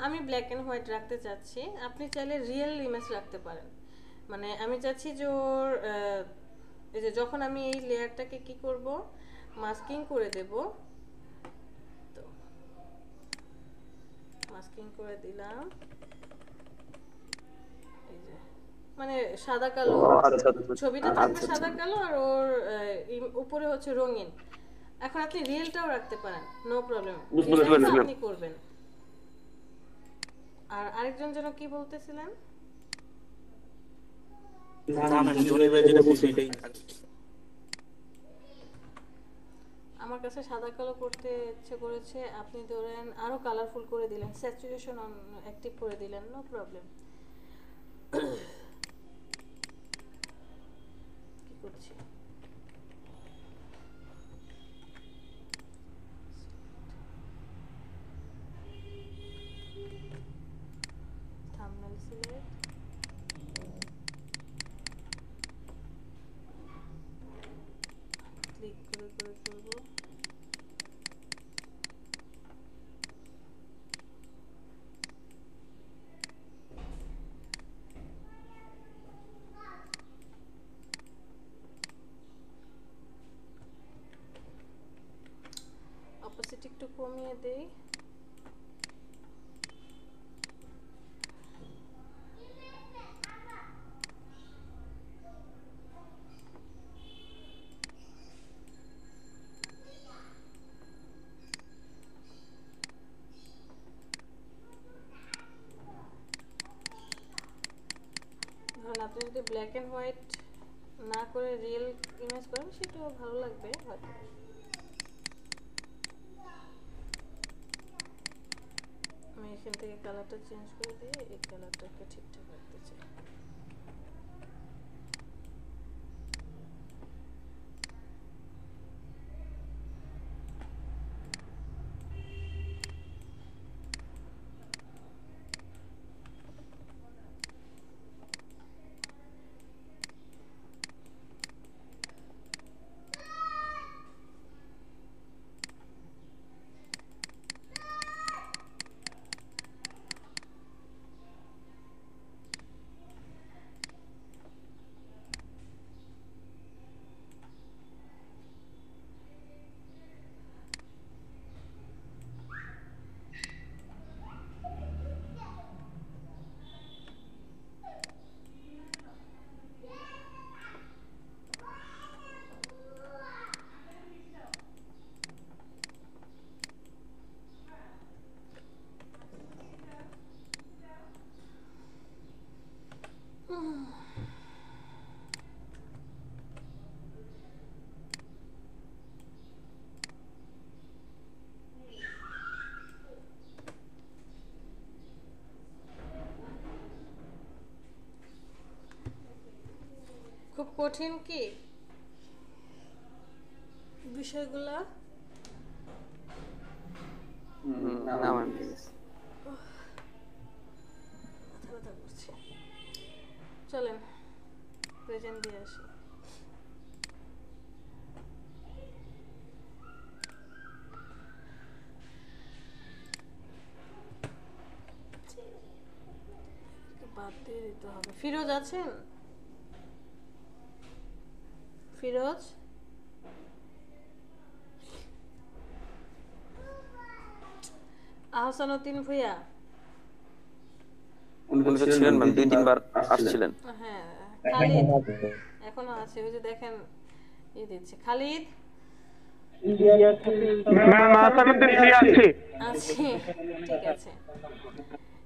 আমি ব্ল্যাক এন্ড হোয়াইট রাখতে চাচ্ছি, আপনি চাইলে রিয়েল ইমেজ রাখতে পারেন। মানে আমি চাচ্ছি যে ওর এই যে যখন আমি এই লেয়ারটাকে কি করব, মাস্কিং করে দেব, তো মাস্কিং করে দিলাম, এই যে মানে সাদা কালো ছবিটা থাকবে, সাদা কালো, আর ওর উপরে হচ্ছে রঙিন। এখন আপনি রিয়েলটাও রাখতে পারেন, নো প্রবলেম, আপনি করবেন। আর আরেকজন যেন কি বলতেছিলেন? আমার কাছে সাদা কালো করতে ইচ্ছে করেছে, আপনি ধরেন আরো কালারফুল করে দিলেন, স্যাচুরেশন অন অ্যাক্টিভ করে দিলেন, নো প্রবলেম। কি করছি, থাম্বনেল সিলেক্ট, ক্লিক করে করব। অপোসিটি একটু কমিয়ে দেই। আপনি যদি ব্ল্যাক এন্ড হোয়াইট না করে রিয়েল ইমেজ করেন সেটাও ভালো লাগবে হয়তো। আমি এখান থেকে কালারটা চেঞ্জ করে দিয়ে এই কালারটাকে ঠিকঠাক রাখতে চাই। খুব কঠিন কি বিষয়গুলা? না ম্যাম ঠিক আছে। মাথা ব্যথা করছে। চলেন প্রেজেন্ট দিয়ে আসি। বাদ দিয়ে দিতে হবে। ফিরোজ আছেন? ফিরোজ আহসানুদ্দিন ভুইয়া উনি তো ছিলেন ম্যাম, 2-3 বার আসছিলেন। হ্যাঁ খালিদ এখনো আছে, ওই যে দেখেন দিচ্ছে খালিদ ম্যাম আসানুদ্দিন ভুইয়া আছে। আছে, ঠিক আছে।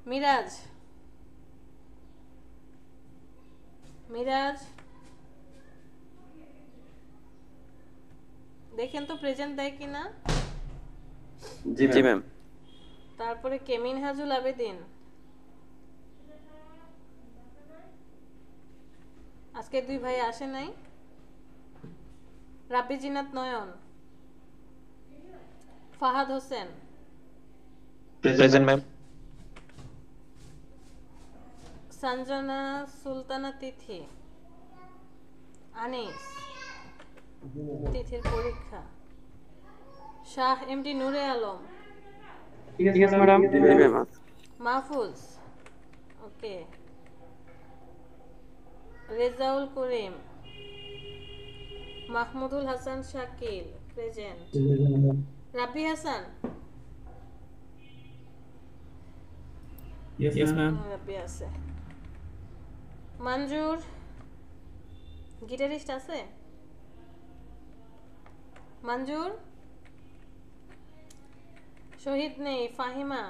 মিরাজ মিরাজ দেখেন তো প্রেজেন্ট দেয় কিনা। জি ম্যাম। তারপরে কেমিন হাজুল আবেদিন আজকে 2 ভাই আসে নাই। রাব্বি জিনাত নয়ন, ফাহাদ হোসেন, প্রেজেন্ট ম্যাম। সঞ্জনা সুলতানা তিথি, আনিস তিথির পরীক্ষা, শাহ এমডি নূরে আলম, ঠিক আছে ম্যাডাম। জি ম্যাম। মাহফুজ ওকে, রেজাউল করিম, মাহমুদুল হাসান শাকিল প্রেজেন্ট, রাব্বি হাসান Yes, ma'am. রাব্বি আছে, মঞ্জুর গিটারিস্ট আছে, মঞ্জুর, শহীদ নেই, ফাহিমা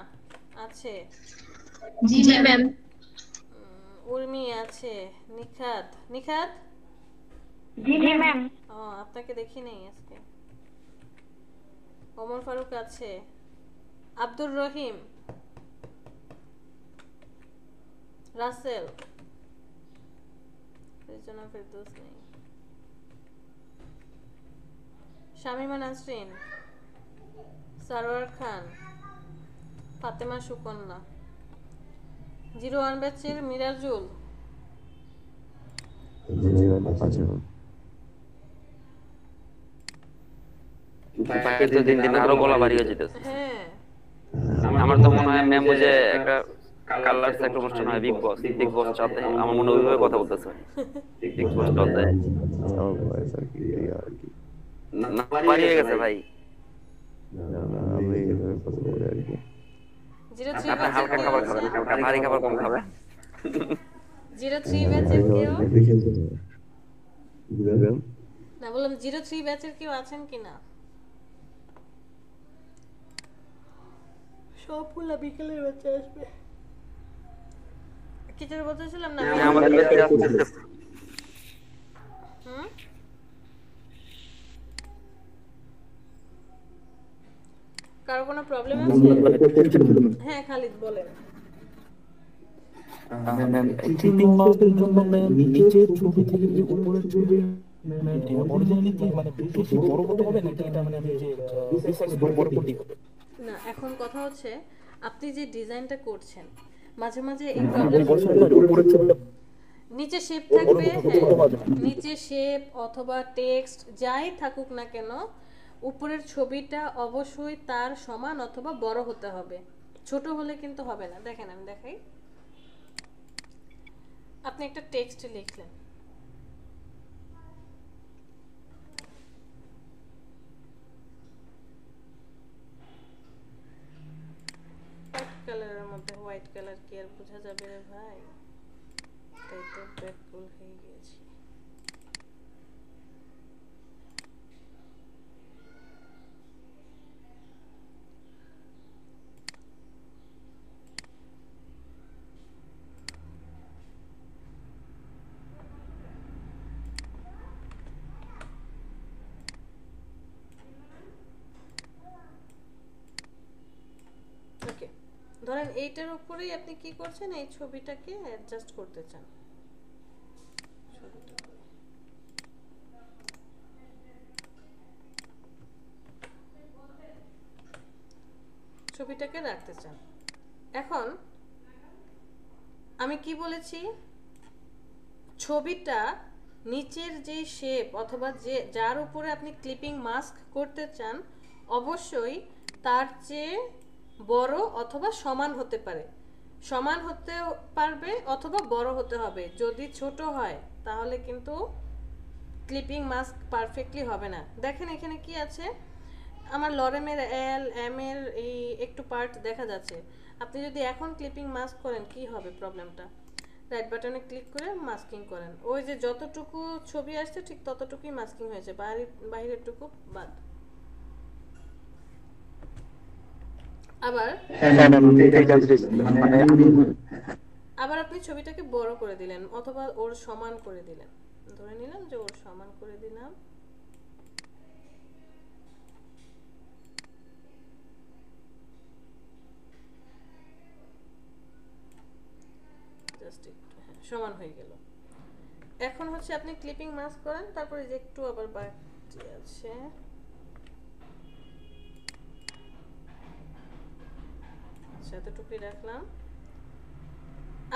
আছে, জি ম্যাম। উর্মি আছে, নিখাত নিখাত জি ম্যাম। ও আপনাকে দেখি নেই আজকে। ওমর ফারুক আছে, আব্দুর রহিম, রাসেল, রেজনা ফেরদৌস নেই, শামিমা নাসরিন, সারোয়ার খান, ফাতেমা সুকন্যা, 01 ব্যাচের মিরাজুল, বাকি তো দিন দিন আরো গলা বাড়িয়ে যেতেছে। হ্যাঁ আমার তো মনে হয় ম্যাম ওই যে একটা কালার একটা অনুষ্ঠান হয় বিগ বস চাতে, আমার মনে হয় ওইভাবে কথা বলতেছে। বিগ বস চাতে না বাড়িয়ে গেছে ভাই। 03 আপনি হালকা খাবার খাবেন, হালকা ভারী খাবার কম খাবেন। 03 ব্যাচের কেউ না, বললাম 03 ব্যাচের কেউ আছেন কিনা? সবগুলা বিকেলের ব্যাচে আসবে। কি যেন বলতেছিলাম না আমাদের কাছে আসছে হুম কারো কোনো প্রবলেম আছে? হ্যাঁ খালিদ বলেন। ম্যাম ক্লিপিং মাউসের জন্য ম্যাম নিচের ছবি থেকে যে উপরের ছবি অরিজিনালি কি মানে বেশি বড় করতে হবে নাকি এটা মানে আমি যে রিসাইজ বড় করতে হবে? না এখন কথা হচ্ছে আপনি যে ডিজাইনটা করছেন মাঝে মাঝে এই প্রবলেম উপরের ছবি নিচে শেপ থাকবে, হ্যাঁ নিচে শেপ অথবা টেক্সট যাই থাকুক না কেন উপরের ছবিটা অবশ্যই তার সমান অথবা বড় হতে হবে, ছোট হলে কিন্তু হবে না। দেখেন আমি দেখাই, আপনি একটা টেক্সট লিখলেন, হোয়াইট কালারের মধ্যে হোয়াইট কালার কি আর বোঝা যাবে রে ভাই, তাই তো ব্যাকফুল হয়ে গেছি। ওকে ধরেন এইটার উপরেই আপনি কি করছেন, এই ছবিটাকে অ্যাডজাস্ট করতে চান, ছবিটাকে রাখতে চান। এখন আমি কি বলেছি, ছবিটা নিচের যে শেপ অথবা যে যার উপরে আপনি ক্লিপিং মাস্ক করতে চান অবশ্যই তার চেয়ে বড় অথবা সমান হতে পারে, সমান হতে পারবে অথবা বড় হতে হবে। যদি ছোট হয় তাহলে কিন্তু ক্লিপিং মাস্ক পারফেক্টলি হবে না। দেখেন এখানে কি আছে, আমার লরেমের এল এম এর এই একটু পার্ট দেখা যাচ্ছে। আপনি যদি এখন ক্লিপিং মাস্ক করেন কি হবে প্রবলেমটা, রাইট বাটনে ক্লিক করে মাস্কিং করেন, ওই যে যতটুকু ছবি আসছে ঠিক ততটুকুই মাস্কিং হয়েছে, বাইরেরটুকু বাদ। আবার আবার আপনি ছবিটাকে বড় করে দিলেন অথবা ওর সমান করে দিলেন, ধরে নিলাম যে ওর সমান করে দিলাম, জাস্ট একটু সমান হয়ে গেল। এখন হচ্ছে আপনি ক্লিপিং মাস্ক করেন, তারপরে যে একটু আবার বাকি আছে এতটুকুই রাখলাম,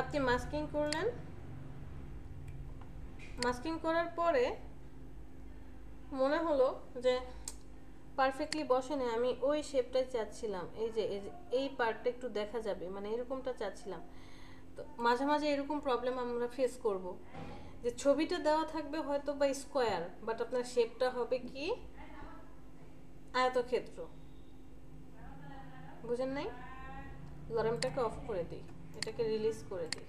আপনি মাস্কিং করলেন, মাস্কিং করার পরে মনে হলো যে পারফেক্টলি বসে না, আমি ওই শেপটাই চাচ্ছিলাম, এই যে এই পার্টটা একটু দেখা যাবে মানে এরকমটা চাচ্ছিলাম। তো মাঝে মাঝে এরকম প্রবলেম আমরা ফেস করব যে ছবিটা দেওয়া থাকবে হয়তো বা স্কোয়ার, বাট আপনার শেপটা হবে কি আয়তক্ষেত্র, বুঝেন নাই? লরেমটাকে অফ করে দিই, এটাকে রিলিজ করে দিই,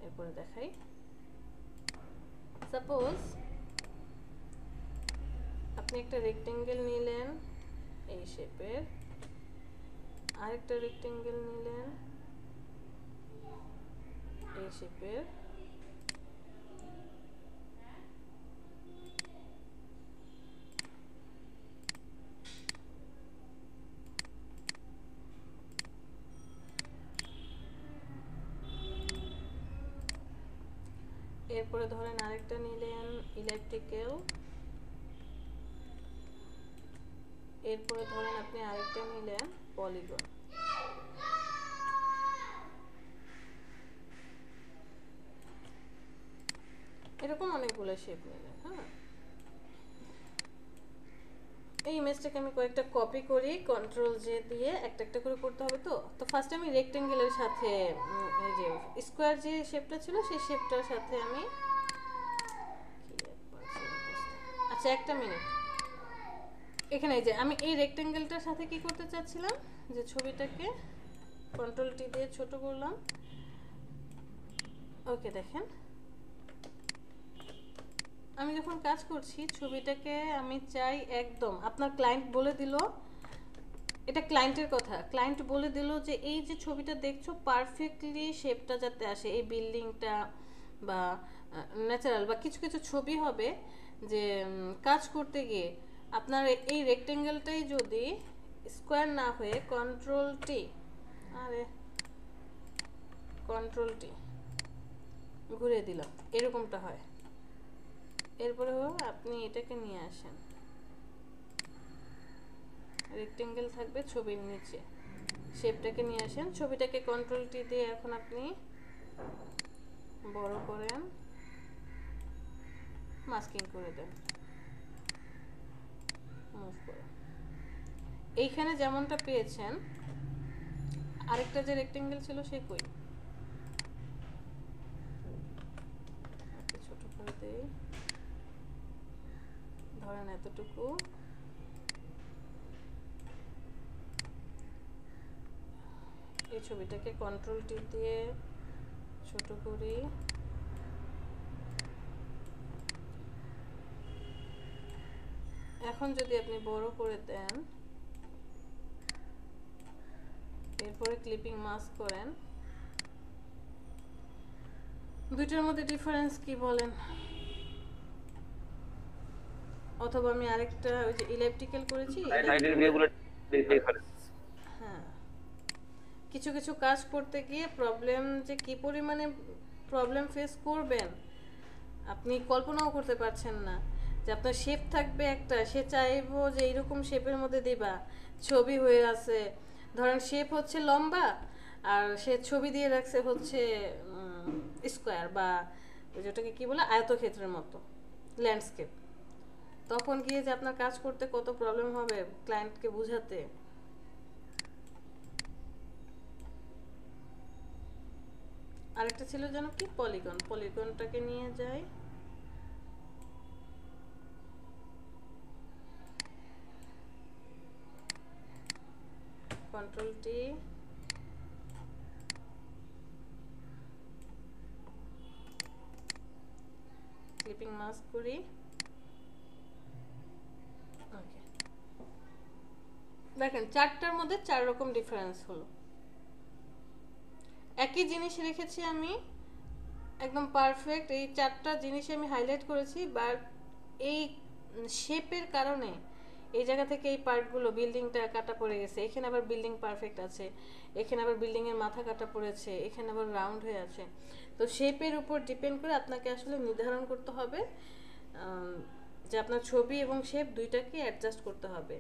এরপরে দেখাই। সাপোজ আপনি একটা রেক্টেঙ্গেল নিলেন এই শেপের, আরেকটা রেক্টেঙ্গেল নিলেন এই শেপের, এরপরে ধরেন আরেকটা নিলেন ইলেকট্রিক্যাল, এরপরে ধরেন আপনি আরেকটা নিলেন পলিগন। এরকম অনেকগুলো শেপ নিলেন। হ্যাঁ এই ইমেজটাকে আমি কয়েকটা কপি করি, কন্ট্রোল জে দিয়ে একটা একটা করে করতে হবে। তো ফার্স্ট আমি রেক্টেঙ্গেলের সাথে এই যে স্কোয়ার যে শেপটা ছিল সেই শেপটার সাথে আমি আচ্ছা একটা মিনিট, এখানে এই যে আমি এই রেক্টেঙ্গেলটার সাথে কি করতে চাচ্ছিলাম যে ছবিটাকে কন্ট্রোল টি দিয়ে ছোট করলাম। ওকে দেখেন আমি যখন কাজ করছি ছবিটাকে আমি চাই একদম, আপনার ক্লায়েন্ট বলে দিল এটা ক্লায়েন্টের কথা, ক্লায়েন্ট বলে দিল যে এই যে ছবিটা দেখছো পারফেক্টলি শেপটা যাতে আসে, এই বিল্ডিংটা বা ন্যাচারাল বা কিছু কিছু ছবি হবে যে কাজ করতে গিয়ে আপনার এই রেক্টেঙ্গেলটাই যদি স্কোয়ার না হয়ে কন্ট্রোল টি ঘুরিয়ে দিলাম, এরকমটা হয়। এরপরে আপনি এটাকে নিয়ে আসেন, রেক্টেঙ্গেল থাকবে ছবির নিচে, শেপটাকে নিয়ে আসেন, ছবিটাকে কন্ট্রোল টি দিয়ে এখন আপনি বড় করেন, মাস্কিং করে দেন, মুভ করে এইখানে যেমনটা পেয়েছেন। আরেকটা যে রেক্টেঙ্গেল ছিল সে কই, ছোট করে দেই, ধরেন এতটুকু। এই ছবিটাকে কন্ট্রোল টি দিয়ে ছোট করি, এখন যদি আপনি বড় করে দেন, এরপরে ক্লিপিং মাস্ক করেন, দুইটার মধ্যে ডিফারেন্স কি বলেন? অথবা আমি আরেকটা ওই যে ইলেকট্রিক্যাল করেছি, হ্যাঁ, কিছু কিছু কাজ করতে গিয়ে প্রবলেম যে কি পরিমাণে প্রবলেম ফেস করবেন আপনি কল্পনাও করতে পারছেন না। যে আপনার শেপ থাকবে একটা, সে চাইবো যে এইরকম শেপের মধ্যে দিবা, ছবি হয়ে আছে, ধরেন শেপ হচ্ছে লম্বা আর সে ছবি দিয়ে রাখছে হচ্ছে স্কোয়ার বা যেটাকে কি বলে আয়তক্ষেত্রের মতো ল্যান্ডস্কেপ, তখন গিয়ে যে আপনার কাজ করতে কত প্রবলেম হবে ক্লায়েন্টকে বুঝাতে। আরেকটা ছিল যেন কি পলিগন, পলিগনটাকে নিয়ে যাই, কন্ট্রোল টি, ক্লিপিং মাস্ক করি, ওকে। দেখেন চারটার মধ্যে 4 রকম ডিফারেন্স হলো। একই জিনিস রেখেছি আমি একদম পারফেক্ট, এই 4টা জিনিস আমি হাইলাইট করেছি, বাট এই শেপের কারণে এই জায়গা থেকে এই পার্টগুলো বিল্ডিংটা কাটা পড়ে গেছে, এখানে আবার বিল্ডিং পারফেক্ট আছে, এখানে আবার বিল্ডিং এর মাথা কাটা পড়েছে, এখানে আবার রাউন্ড হয়ে আছে। তো শেপের উপর ডিপেন্ড করে আপনাকে আসলে নির্ধারণ করতে হবে যে আপনার ছবি এবং শেপ দুইটাকে অ্যাডজাস্ট করতে হবে।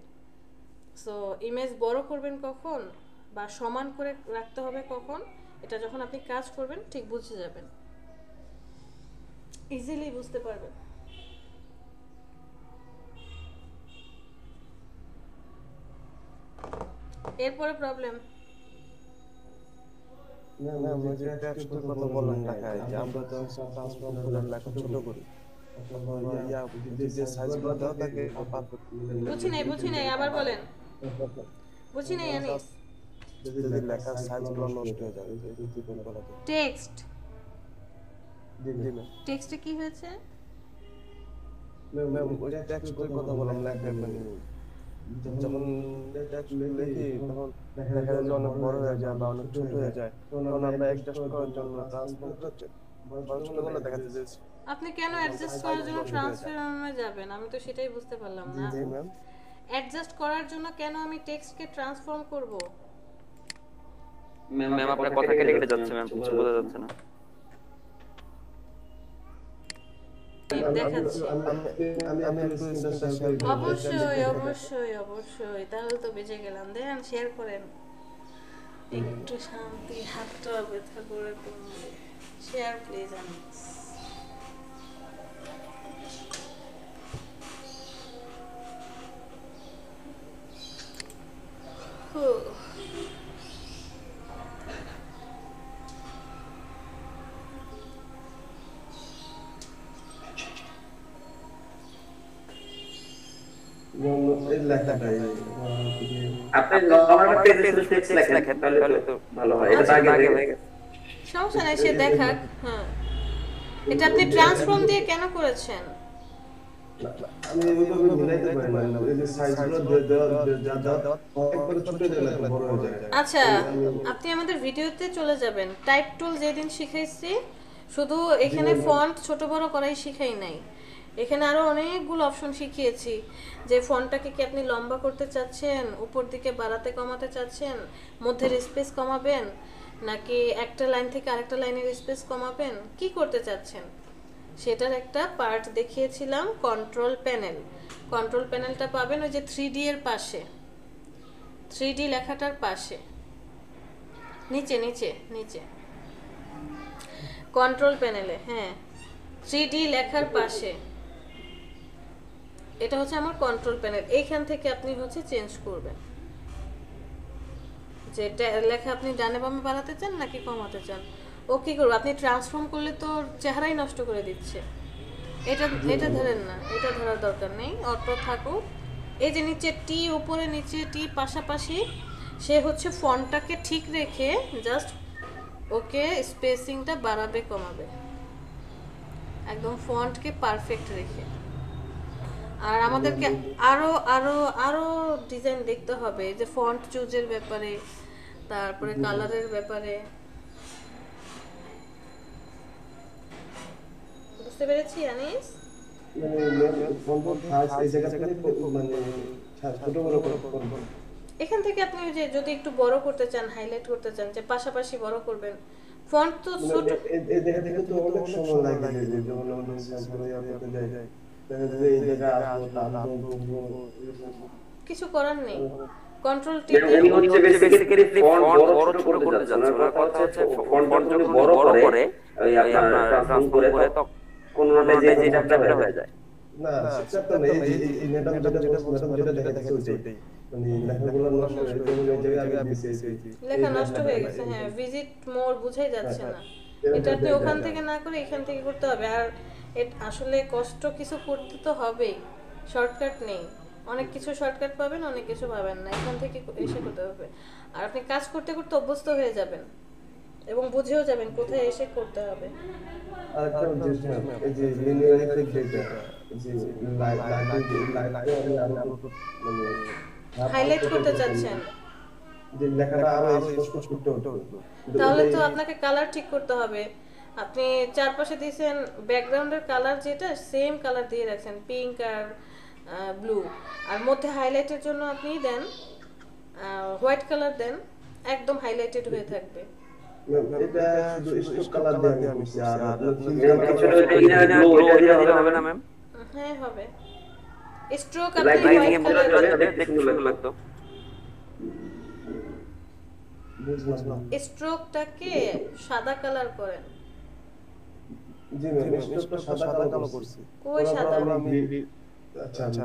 সো ইমেজ বড় করবেন কখন বা সমান করে রাখতে হবে কখন, এটা যখন আপনি কাজ করবেন ঠিক বুঝে যাবেন, ইজিলি বুঝতে পারবেন। এরপরে প্রবলেম না না আমি যে টেক্সটের কথা বললাম লেখায় যে আমরা তো ট্রান্সফর্ম করে লেখা ছোট করি, ইয়া যে সাইজগুলো দাও তাকে বুঝি নাই আবার বলেন, বুঝি নাই আনিস। যদি লেখার সাইজগুলো নষ্ট হয়ে যাবে এই কোন বলা যায় টেক্সট টেক্সটে কি হয়েছে? ম্যাম ওই টেক্সটের কথা বললাম লেখায় মানে যখন টেক্সট লিখি তখন দেখা যায় যে অনেক বড় হয়ে যায় বা অনেক ছোট হয়ে যায়, তখন আমরা অ্যাডজাস্ট করার জন্য ট্রান্সফর্ম করতে বলতে দেখা যাচ্ছে। আপনি কেন অ্যাডজাস্ট করার জন্য ট্রান্সফর্মে যাবেন? আমি তো সেটাই বুঝতে পারলাম না। জি ম্যাম, অ্যাডজাস্ট করার জন্য কেন আমি টেক্সটকে ট্রান্সফর্ম করব? ম্যাম আপনার কথা কেটে কেটে যাচ্ছে ম্যাম, কিছু বোঝা যাচ্ছে না। দেখাচ্ছি আমি অবশ্যই অবশ্যই অবশ্যই, তাহলে তো বেঁচে গেলাম। দেখেন শেয়ার করেন, একটু শান্তি, হাতটা ব্যথা করে কমবে। Share please. সমস্যা নাই, সে দেখাক। হ্যাঁ, এটা আপনি ট্রান্সফর্ম দিয়ে কেন করেছেন? আমি ওইভাবে মিলাইতে পারি না, এই যে সাইজগুলো দেওয়া একবারে ছোট দিলে বড় হয়ে যায়। আচ্ছা, আপনি আমাদের ভিডিওতে চলে যাবেন। টাইপ টুল যেদিন শিখাইছি শুধু এখানে ফন্ট ছোট বড় করাই শিখাই নাই, এখানে আরো অনেকগুলো অপশন শিখিয়েছি। যে ফন্টটাকে কি আপনি লম্বা করতে চাচ্ছেন, উপর দিকে বাড়াতে কমাতে চাচ্ছেন, মধ্যের স্পেস কমাবেন, নাকি একটা লাইন থেকে আরেকটা লাইনের স্পেস কমাবেন, কি করতে চাচ্ছেন সেটার একটা পার্ট দেখিয়েছিলাম। কন্ট্রোল প্যানেল, কন্ট্রোল প্যানেলটা পাবেন ওই যে 3D এর পাশে, 3D লেখাটার পাশে, নিচে নিচে নিচে কন্ট্রোল প্যানেলে, হ্যাঁ 3D লেখার পাশে, এটা হচ্ছে আমার কন্ট্রোল প্যানেল। এইখান থেকে আপনি হচ্ছে চেঞ্জ করবেন যে লেখা আপনি ডানে বামে বাড়াতে চান নাকি কমাতে চান। ও কি করবে, আপনি ট্রান্সফর্ম করলে তো চেহারাই নষ্ট করে দিচ্ছে। এটা এটা ধরেন না, এটা ধরার দরকার নেই, অটো থাকুক। এই যে নিচে টি, উপরে নিচে টি পাশাপাশি, সে হচ্ছে ফন্টটাকে ঠিক রেখে জাস্ট ওকে স্পেসিংটা বাড়াবে কমাবে, একদম ফন্টকে পারফেক্ট রেখে। আর আমাদেরকে আরো আরো আরো ডিজাইন দেখতে হবে, যে ফন্ট চুজের ব্যাপারে, তারপরে কালারের ব্যাপারে। বুঝতে পেরেছি আনিস? এখান থেকে আপনি যে যদি একটু বড় করতে চান, হাইলাইট করতে চান, যে পাশাপাশি বড় করবেন, ফন্ট তো ছোট এই জায়গা থেকে তো অনেক সময় লাগে, যেমন আমরা সাইজগুলো করতে যাই, এই জায়গা কিছু করার নেই। কন্ট্রোল টি উনি হচ্ছে বেসিক্যালি ফন্ট বড় ছোট করতে যাচ্ছেন। ওনার কথা হচ্ছে ফন্ট যদি বড় করে ওই আপনার ট্রান্সফর্ম করে তো কোনভাবে যে যেটা হয়ে যায় না, সেটা তো নেই। এই ম্যাডাম যেটা দেখাচ্ছে ওইটাই, মানে লেখাগুলো নষ্ট হয়ে গেছে, এই জায়গায় আমি লেখা নষ্ট হয়ে গেছে। হ্যাঁ, ভিজিট মোর বুঝাই যাচ্ছে না। এটা আপনি ওখান থেকে না করে এখান থেকে করতে হবে। আর আসলে কষ্ট কিছু করতে তো হবেই, শর্টকাট নেই। অনেক কিছু শর্টকাট পাবেন, অনেক কিছু পাবেন না, এখান থেকে এসে করতে হবে। আর আপনি কাজ করতে করতে অভ্যস্ত হয়ে যাবেন এবং বুঝেও যাবেন কোথায় এসে করতে হবে। আর একটা জিনিস, এই যে লিনিয়ার ইফেক্ট যেটা, যে হাইলাইট করতে চাচ্ছেন, যে লেখাটা আরো স্পষ্ট করতে হবে, তাহলে তো আপনাকে কালার ঠিক করতে হবে। আপনি চারপাশে দিয়েছেন ব্যাকগ্রাউন্ডের কালার যেটা সেম কালার দিয়ে রাখছেন, পিঙ্ক আর ব্লু, আর মধ্যে হাইলাইটের জন্য আপনি দেন হোয়াইট কালার দেন, একদম হাইলাইটেড হয়ে থাকবে। এটা শুধু স্টক কালার দিয়ে আমি করছি, আর হবে না ম্যাম? হ্যাঁ হবে। স্ট্রোক আপনি হোয়াইট কালার দেখতে ভালো লাগতো। স্ট্রোকটাকে সাদা কালার করেন। জি ম্যাম, স্টকটা সাদা কালো করছি। কই সাদা? আচ্ছা আচ্ছা,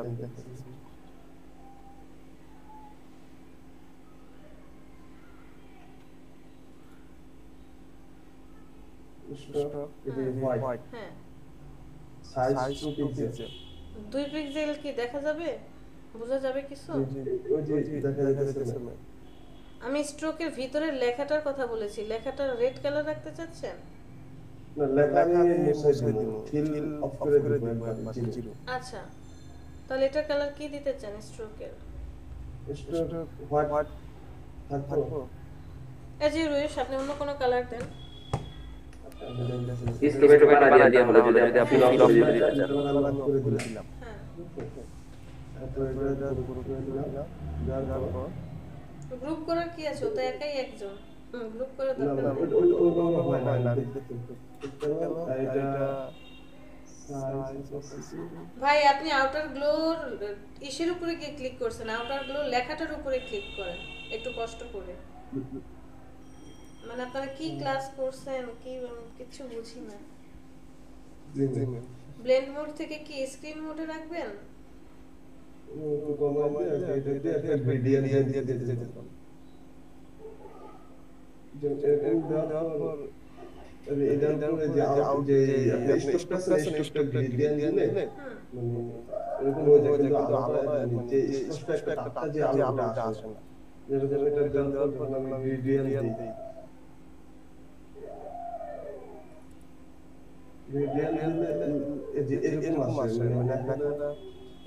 স্টক এটা হোয়াইট, হ্যাঁ সাইজ 2 পিক্সেল। 2 পিক্সেল কি দেখা যাবে, বোঝা যাবে কিছু? ওই যে দেখা যাচ্ছে ম্যাম। আমি স্ট্রোকের ভিতরে লেখাটার কথা বলেছি, লেখাটা রেড কালার রাখতে চাচ্ছেন? না, লেখা আমি মুছে দিব, ফিল অফ করে দিব একবার জিরো। আচ্ছা, তাহলে এটার কালার কি দিতে চান স্ট্রোকের? স্ট্রোক হোয়াইট থাকবো। এই যে রুইশ, আপনি অন্য কোনো কালার দেন। স্ট্রোকের কালার দিয়ে হলো যদি আপনি ফিল অফ করে দিতে চান। করে দিলাম। হ্যাঁ, তারপর এটা পুরো করে দিলাম, যার পর গ্রুপ করার কি আছে, ও তো একাই একজন, গ্রুপ করে না দরকার না, নেই। ওই হয় না, দেখতে এটা ভাই আপনি আউটার গ্লোর ইসের উপরে কি ক্লিক করছেন? আউটার গ্লো লেখাটার উপরে ক্লিক করেন একটু কষ্ট করে। মানে আপনারা কি ক্লাস করছেন কি কিছু বুঝি না। ব্লেন্ড মোড থেকে কি স্ক্রিন মোডে রাখবেন? যে এরকম আসে মানে লেখাটা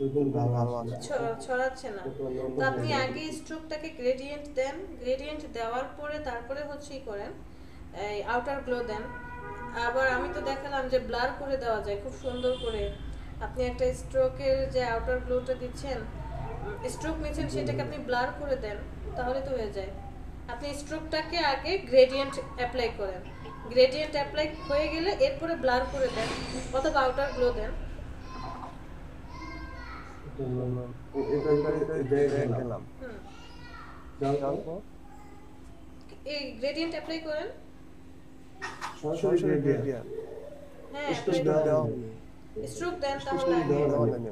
এরকম ভালো আসে ছড়াচ্ছে না। তো আপনি আগে স্ট্রোকটাকে গ্রেডিয়েন্ট দেন, গ্রেডিয়েন্ট দেওয়ার পরে তারপরে হচ্ছে ই করেন, এই আউটার গ্লো দেন। আবার আমি তো দেখালাম যে ব্লার করে দেওয়া যায় খুব সুন্দর করে। আপনি একটা স্ট্রোকের যে আউটার গ্লোটা দিচ্ছেন, স্ট্রোক নিচ্ছেন, সেটাকে আপনি ব্লার করে দেন, তাহলে তো হয়ে যায়। আপনি স্ট্রোকটাকে আগে গ্রেডিয়েন্ট অ্যাপ্লাই করেন, গ্রেডিয়েন্ট অ্যাপ্লাই হয়ে গেলে এরপরে ব্লার করে দেন অথবা আউটার গ্লো দেন। গেলাম এই গ্রেডিয়েন্ট অ্যাপ্লাই করেন। সরাসরি গ্রেডিয়েন্ট হ্যাঁ, দেওয়া স্ট্রোক দেন তাহলে আগে।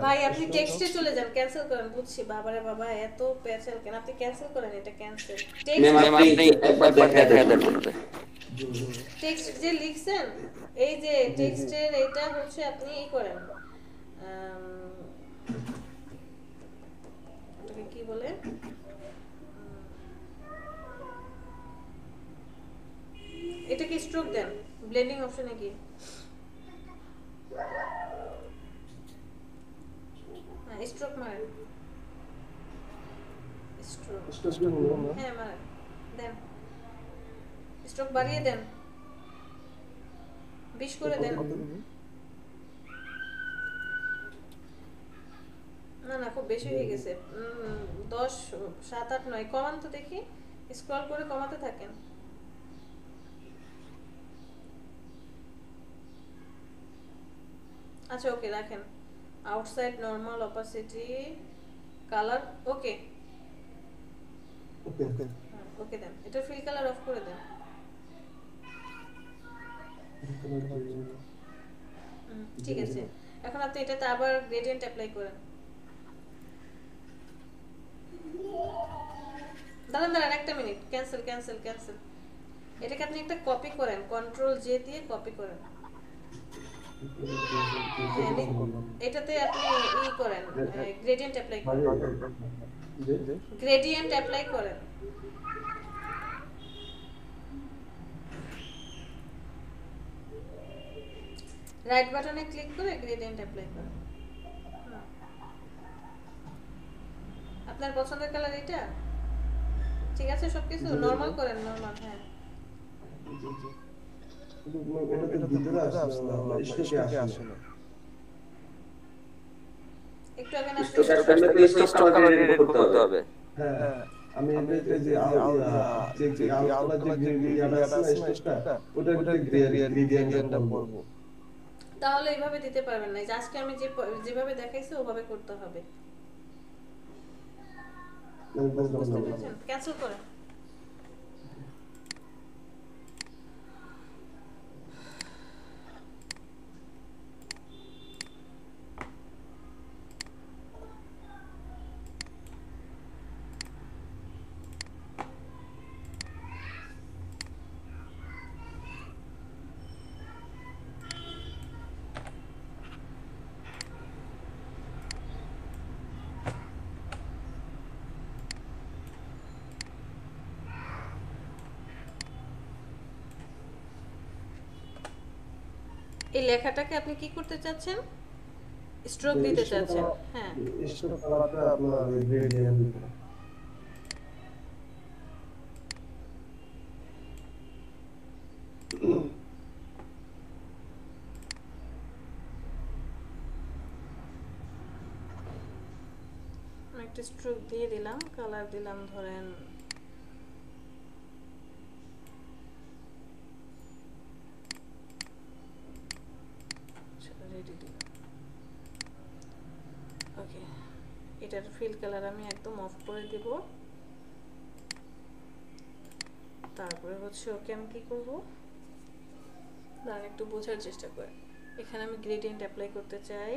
ভাই আপনি টেক্সটে চলে যান, ক্যান্সেল করেন। বুঝছি, বাবারে বাবা এত প্যাচেল কেন, আপনি ক্যান্সেল করেন, এটা ক্যান্সেল। ম্যাম আপনি একবার দেখা দেন বলতে টেক্সট যে লিখছেন, এই যে টেক্সটের এটা হচ্ছে আপনি ই করেন, এটাকে কি বলে, এটাকে স্ট্রোক দেন। ব্লেন্ডিং অপশনে কি স্ট্রোক মারেন, স্ট্রোক, হ্যাঁ মারেন, দেন স্ট্রোক বাড়িয়ে দেন, 20 করে দেন। না না খুব বেশি হয়ে গেছে, 10, 7, 8, 9 কমান তো দেখি, স্ক্রল করে কমাতে থাকেন। আচ্ছা ওকে রাখেন, outside normal opacity colour okay okay দেন, এটা ফিল কালার অফ করে দেন। ঠিক আছে, এখন আপনি এটাতে আবার গ্রেডিয়েন্ট অ্যাপ্লাই করেন। দাঁড়ান একটা মিনিট, ক্যান্সেল ক্যান্সেল ক্যান্সেল। এটাকে আপনি একটা কপি করেন, কন্ট্রোল জে দিয়ে কপি করেন। এটাতে আপনি ই করেন, গ্রেডিয়েন্ট অ্যাপ্লাই করেন, গ্রেডিয়েন্ট অ্যাপ্লাই করেন। রাইট বাটনে ক্লিক করে গ্রেডিয়েন্ট অ্যাপ্লাই করেন। আপনার পছন্দের কালার এটা? ঠিক আছে, সবকিছু নরমাল করেন, নরমাল। হ্যাঁ একটু আগে না স্টক কালার এডিট করতে হবে। হ্যাঁ আমি এই যে আলাদা যে গ্রেডিয়েন্ট আছে না স্টকটা, ওটা গ্রেডিয়েন্টটা করব। তাহলে এইভাবে দিতে পারবেন না, আজকে আমি যেভাবে দেখাইছি ওভাবে করতে হবে। বুঝতে পেরেছেন? ক্যান্সেল করেন। এই লেখাটাকে আপনি কি করতে চাচ্ছেন? স্ট্রোক দিতে চাচ্ছেন। হ্যাঁ স্ট্রোক কালারটা আপনার গ্রেডিয়েন্ট একটা স্ট্রোক দিয়ে দিলাম, কালার দিলাম ধরেন ওকে। এটার ফিল কালার আমি একদম অফ করে দেব। তারপরে হচ্ছে ওকে আমি কি করব, দাঁড়ান একটু বোঝার চেষ্টা করে। এখানে আমি গ্রেডিয়েন্ট অ্যাপ্লাই করতে চাই,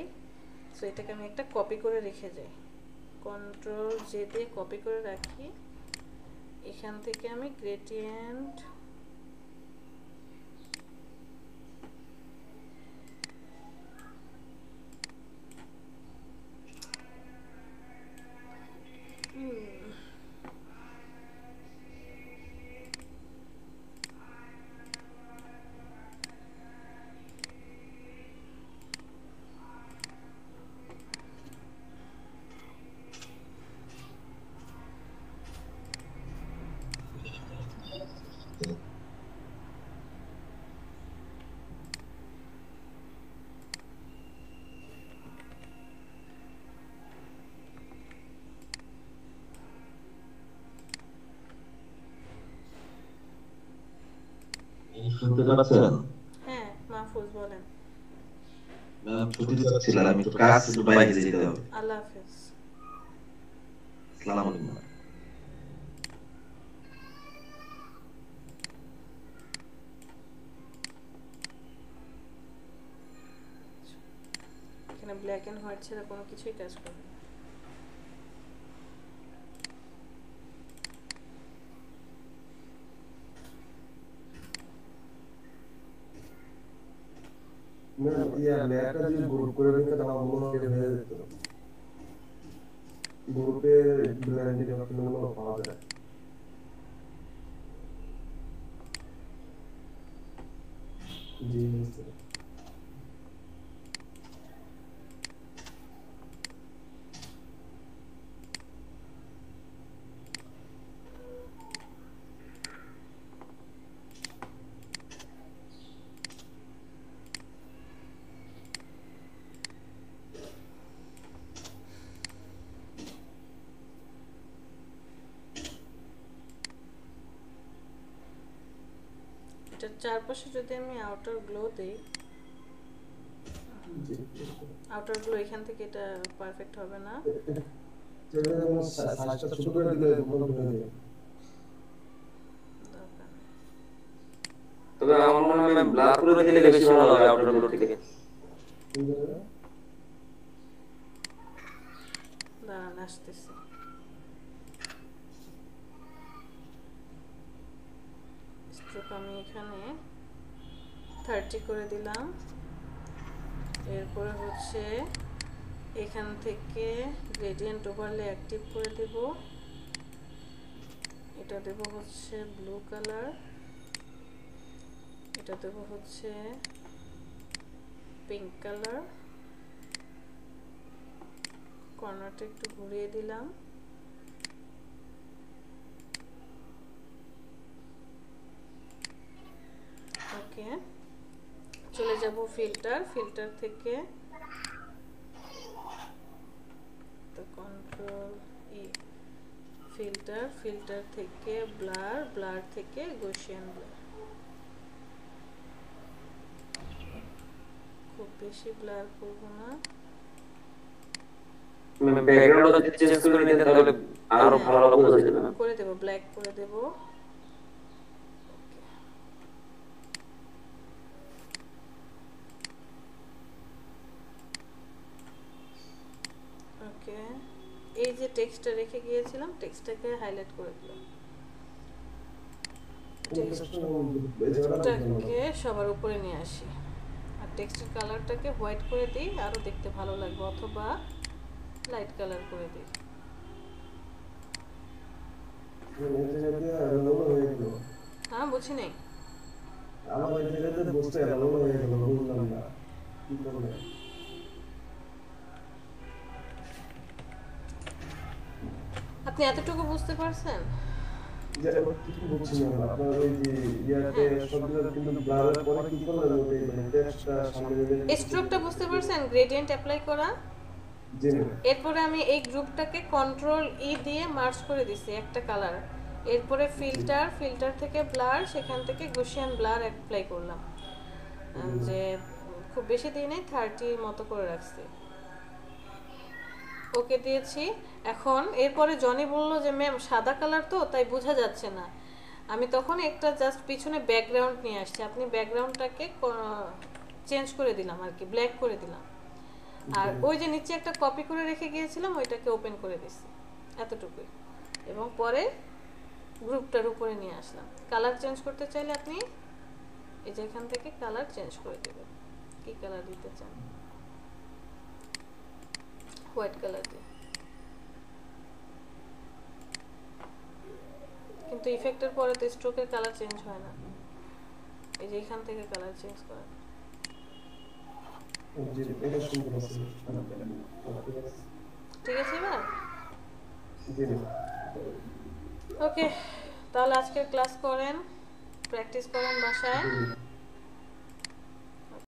সো এটাকে আমি একটা কপি করে রেখে যাই, কন্ট্রোল জে দিয়ে কপি করে রাখি। এখান থেকে আমি গ্রেডিয়েন্ট শুনতে পাচ্ছেন? হ্যাঁ মাহফুজ বলেন। ম্যাম ছুটিতে যাচ্ছিলাম, আমি একটু কাজ একটু বাইরে যেতে হবে। আল্লাহ হাফেজ। আসসালামু আলাইকুম। এখানে ব্ল্যাক এন্ড হোয়াইট ছাড়া কোনো কিছুই কাজ করবে না। লেয়ারটা যদি গ্রুপ করে নিতে আমার মনে হয় হয়ে যেত। গ্রুপে ব্লেন্ডিং অপশনগুলো পাওয়া যায়। জি এটার চারপাশে যদি আমি আউটার গ্লো দেই, আউটার গ্লো এখান থেকে এটা পারফেক্ট হবে না। ছোট করে দিলে বন্ধ হয়ে যাবে। তবে আমার মনে হয় ব্লার করে দিলে বেশি ভালো হবে আউটার গুলো থেকে। দাঁড়ান আসতেছে। স্ট্রোক আমি এখানে 30 করে দিলাম। এরপরে হচ্ছে এখান থেকে গ্রেডিয়েন্ট ওভারলে অ্যাক্টিভ করে দেব। এটা দেব হচ্ছে ব্লু কালার, এটা দেব হচ্ছে পিঙ্ক কালার। কর্নারটা একটু ঘুরিয়ে দিলাম। ওকে, চলে যাব ফিল্টার। ফিল্টার থেকে তো কন্ট্রোল ই, ফিল্টার, ফিল্টার থেকে ব্লার, ব্লার থেকে গসিয়ান ব্লার। খুব বেশি ব্লার করব না। ব্যাকগ্রাউন্ডটা যদি চেঞ্জ করে নিতেন তাহলে আরো ভালো বোঝা যেত না। করে দেব, ব্ল্যাক করে দেব। ওকে, এই যে টেক্সটটা রেখে গিয়েছিলাম, টেক্সটটাকে হাইলাইট করে দিলাম। টেক্সটটাকে সবার উপরে নিয়ে আসি আর টেক্সটের কালারটাকে হোয়াইট করে দিই, আরো দেখতে ভালো লাগবে, অথবা লাইট কালার করে দিই। হ্যাঁ বুঝি নাই। আপনি এতটুকু বুঝতে পারছেন? স্ট্রোকটা বুঝতে পারছেন? গ্রেডিয়েন্ট অ্যাপ্লাই করা। এরপরে আমি এই গ্রুপটাকে কন্ট্রোল ই দিয়ে মার্জ করে দিছি একটা কালার। এরপরে ফিল্টার, ফিল্টার থেকে ব্লার, সেখান থেকে গসিয়ান ব্লার অ্যাপ্লাই করলাম। যে খুব বেশি দিই নাই, 30 মতো করে রাখছি। ওকে দিয়েছি। এখন এরপরে জনি বলল যে ম্যাম সাদা কালার তো তাই বোঝা যাচ্ছে না। আমি তখন একটা জাস্ট পিছনে ব্যাকগ্রাউন্ড নিয়ে আসছি। আপনি ব্যাকগ্রাউন্ডটাকে চেঞ্জ করে দিলাম আর কি, ব্ল্যাক করে দিলাম। আর ওই যে নিচে একটা কপি করে রেখে গিয়েছিলাম ওইটাকে ওপেন করে দিছি, এতটুকুই। এবং পরে গ্রুপটার উপরে নিয়ে আসলাম। কালার চেঞ্জ করতে চাইলে আপনি এই যে এখান থেকে কালার চেঞ্জ করে দেবেন। কি কালার দিতে চান? হোয়াইট কালার দিয়ে। কিন্তু ইফেক্টের পরে তো স্ট্রোকের কালার চেঞ্জ হয় না। এই যে এখান থেকে কালার চেঞ্জ করা। ঠিক আছে এবার? ওকে, তাহলে আজকের ক্লাস করেন, প্র্যাকটিস করেন বাসায়।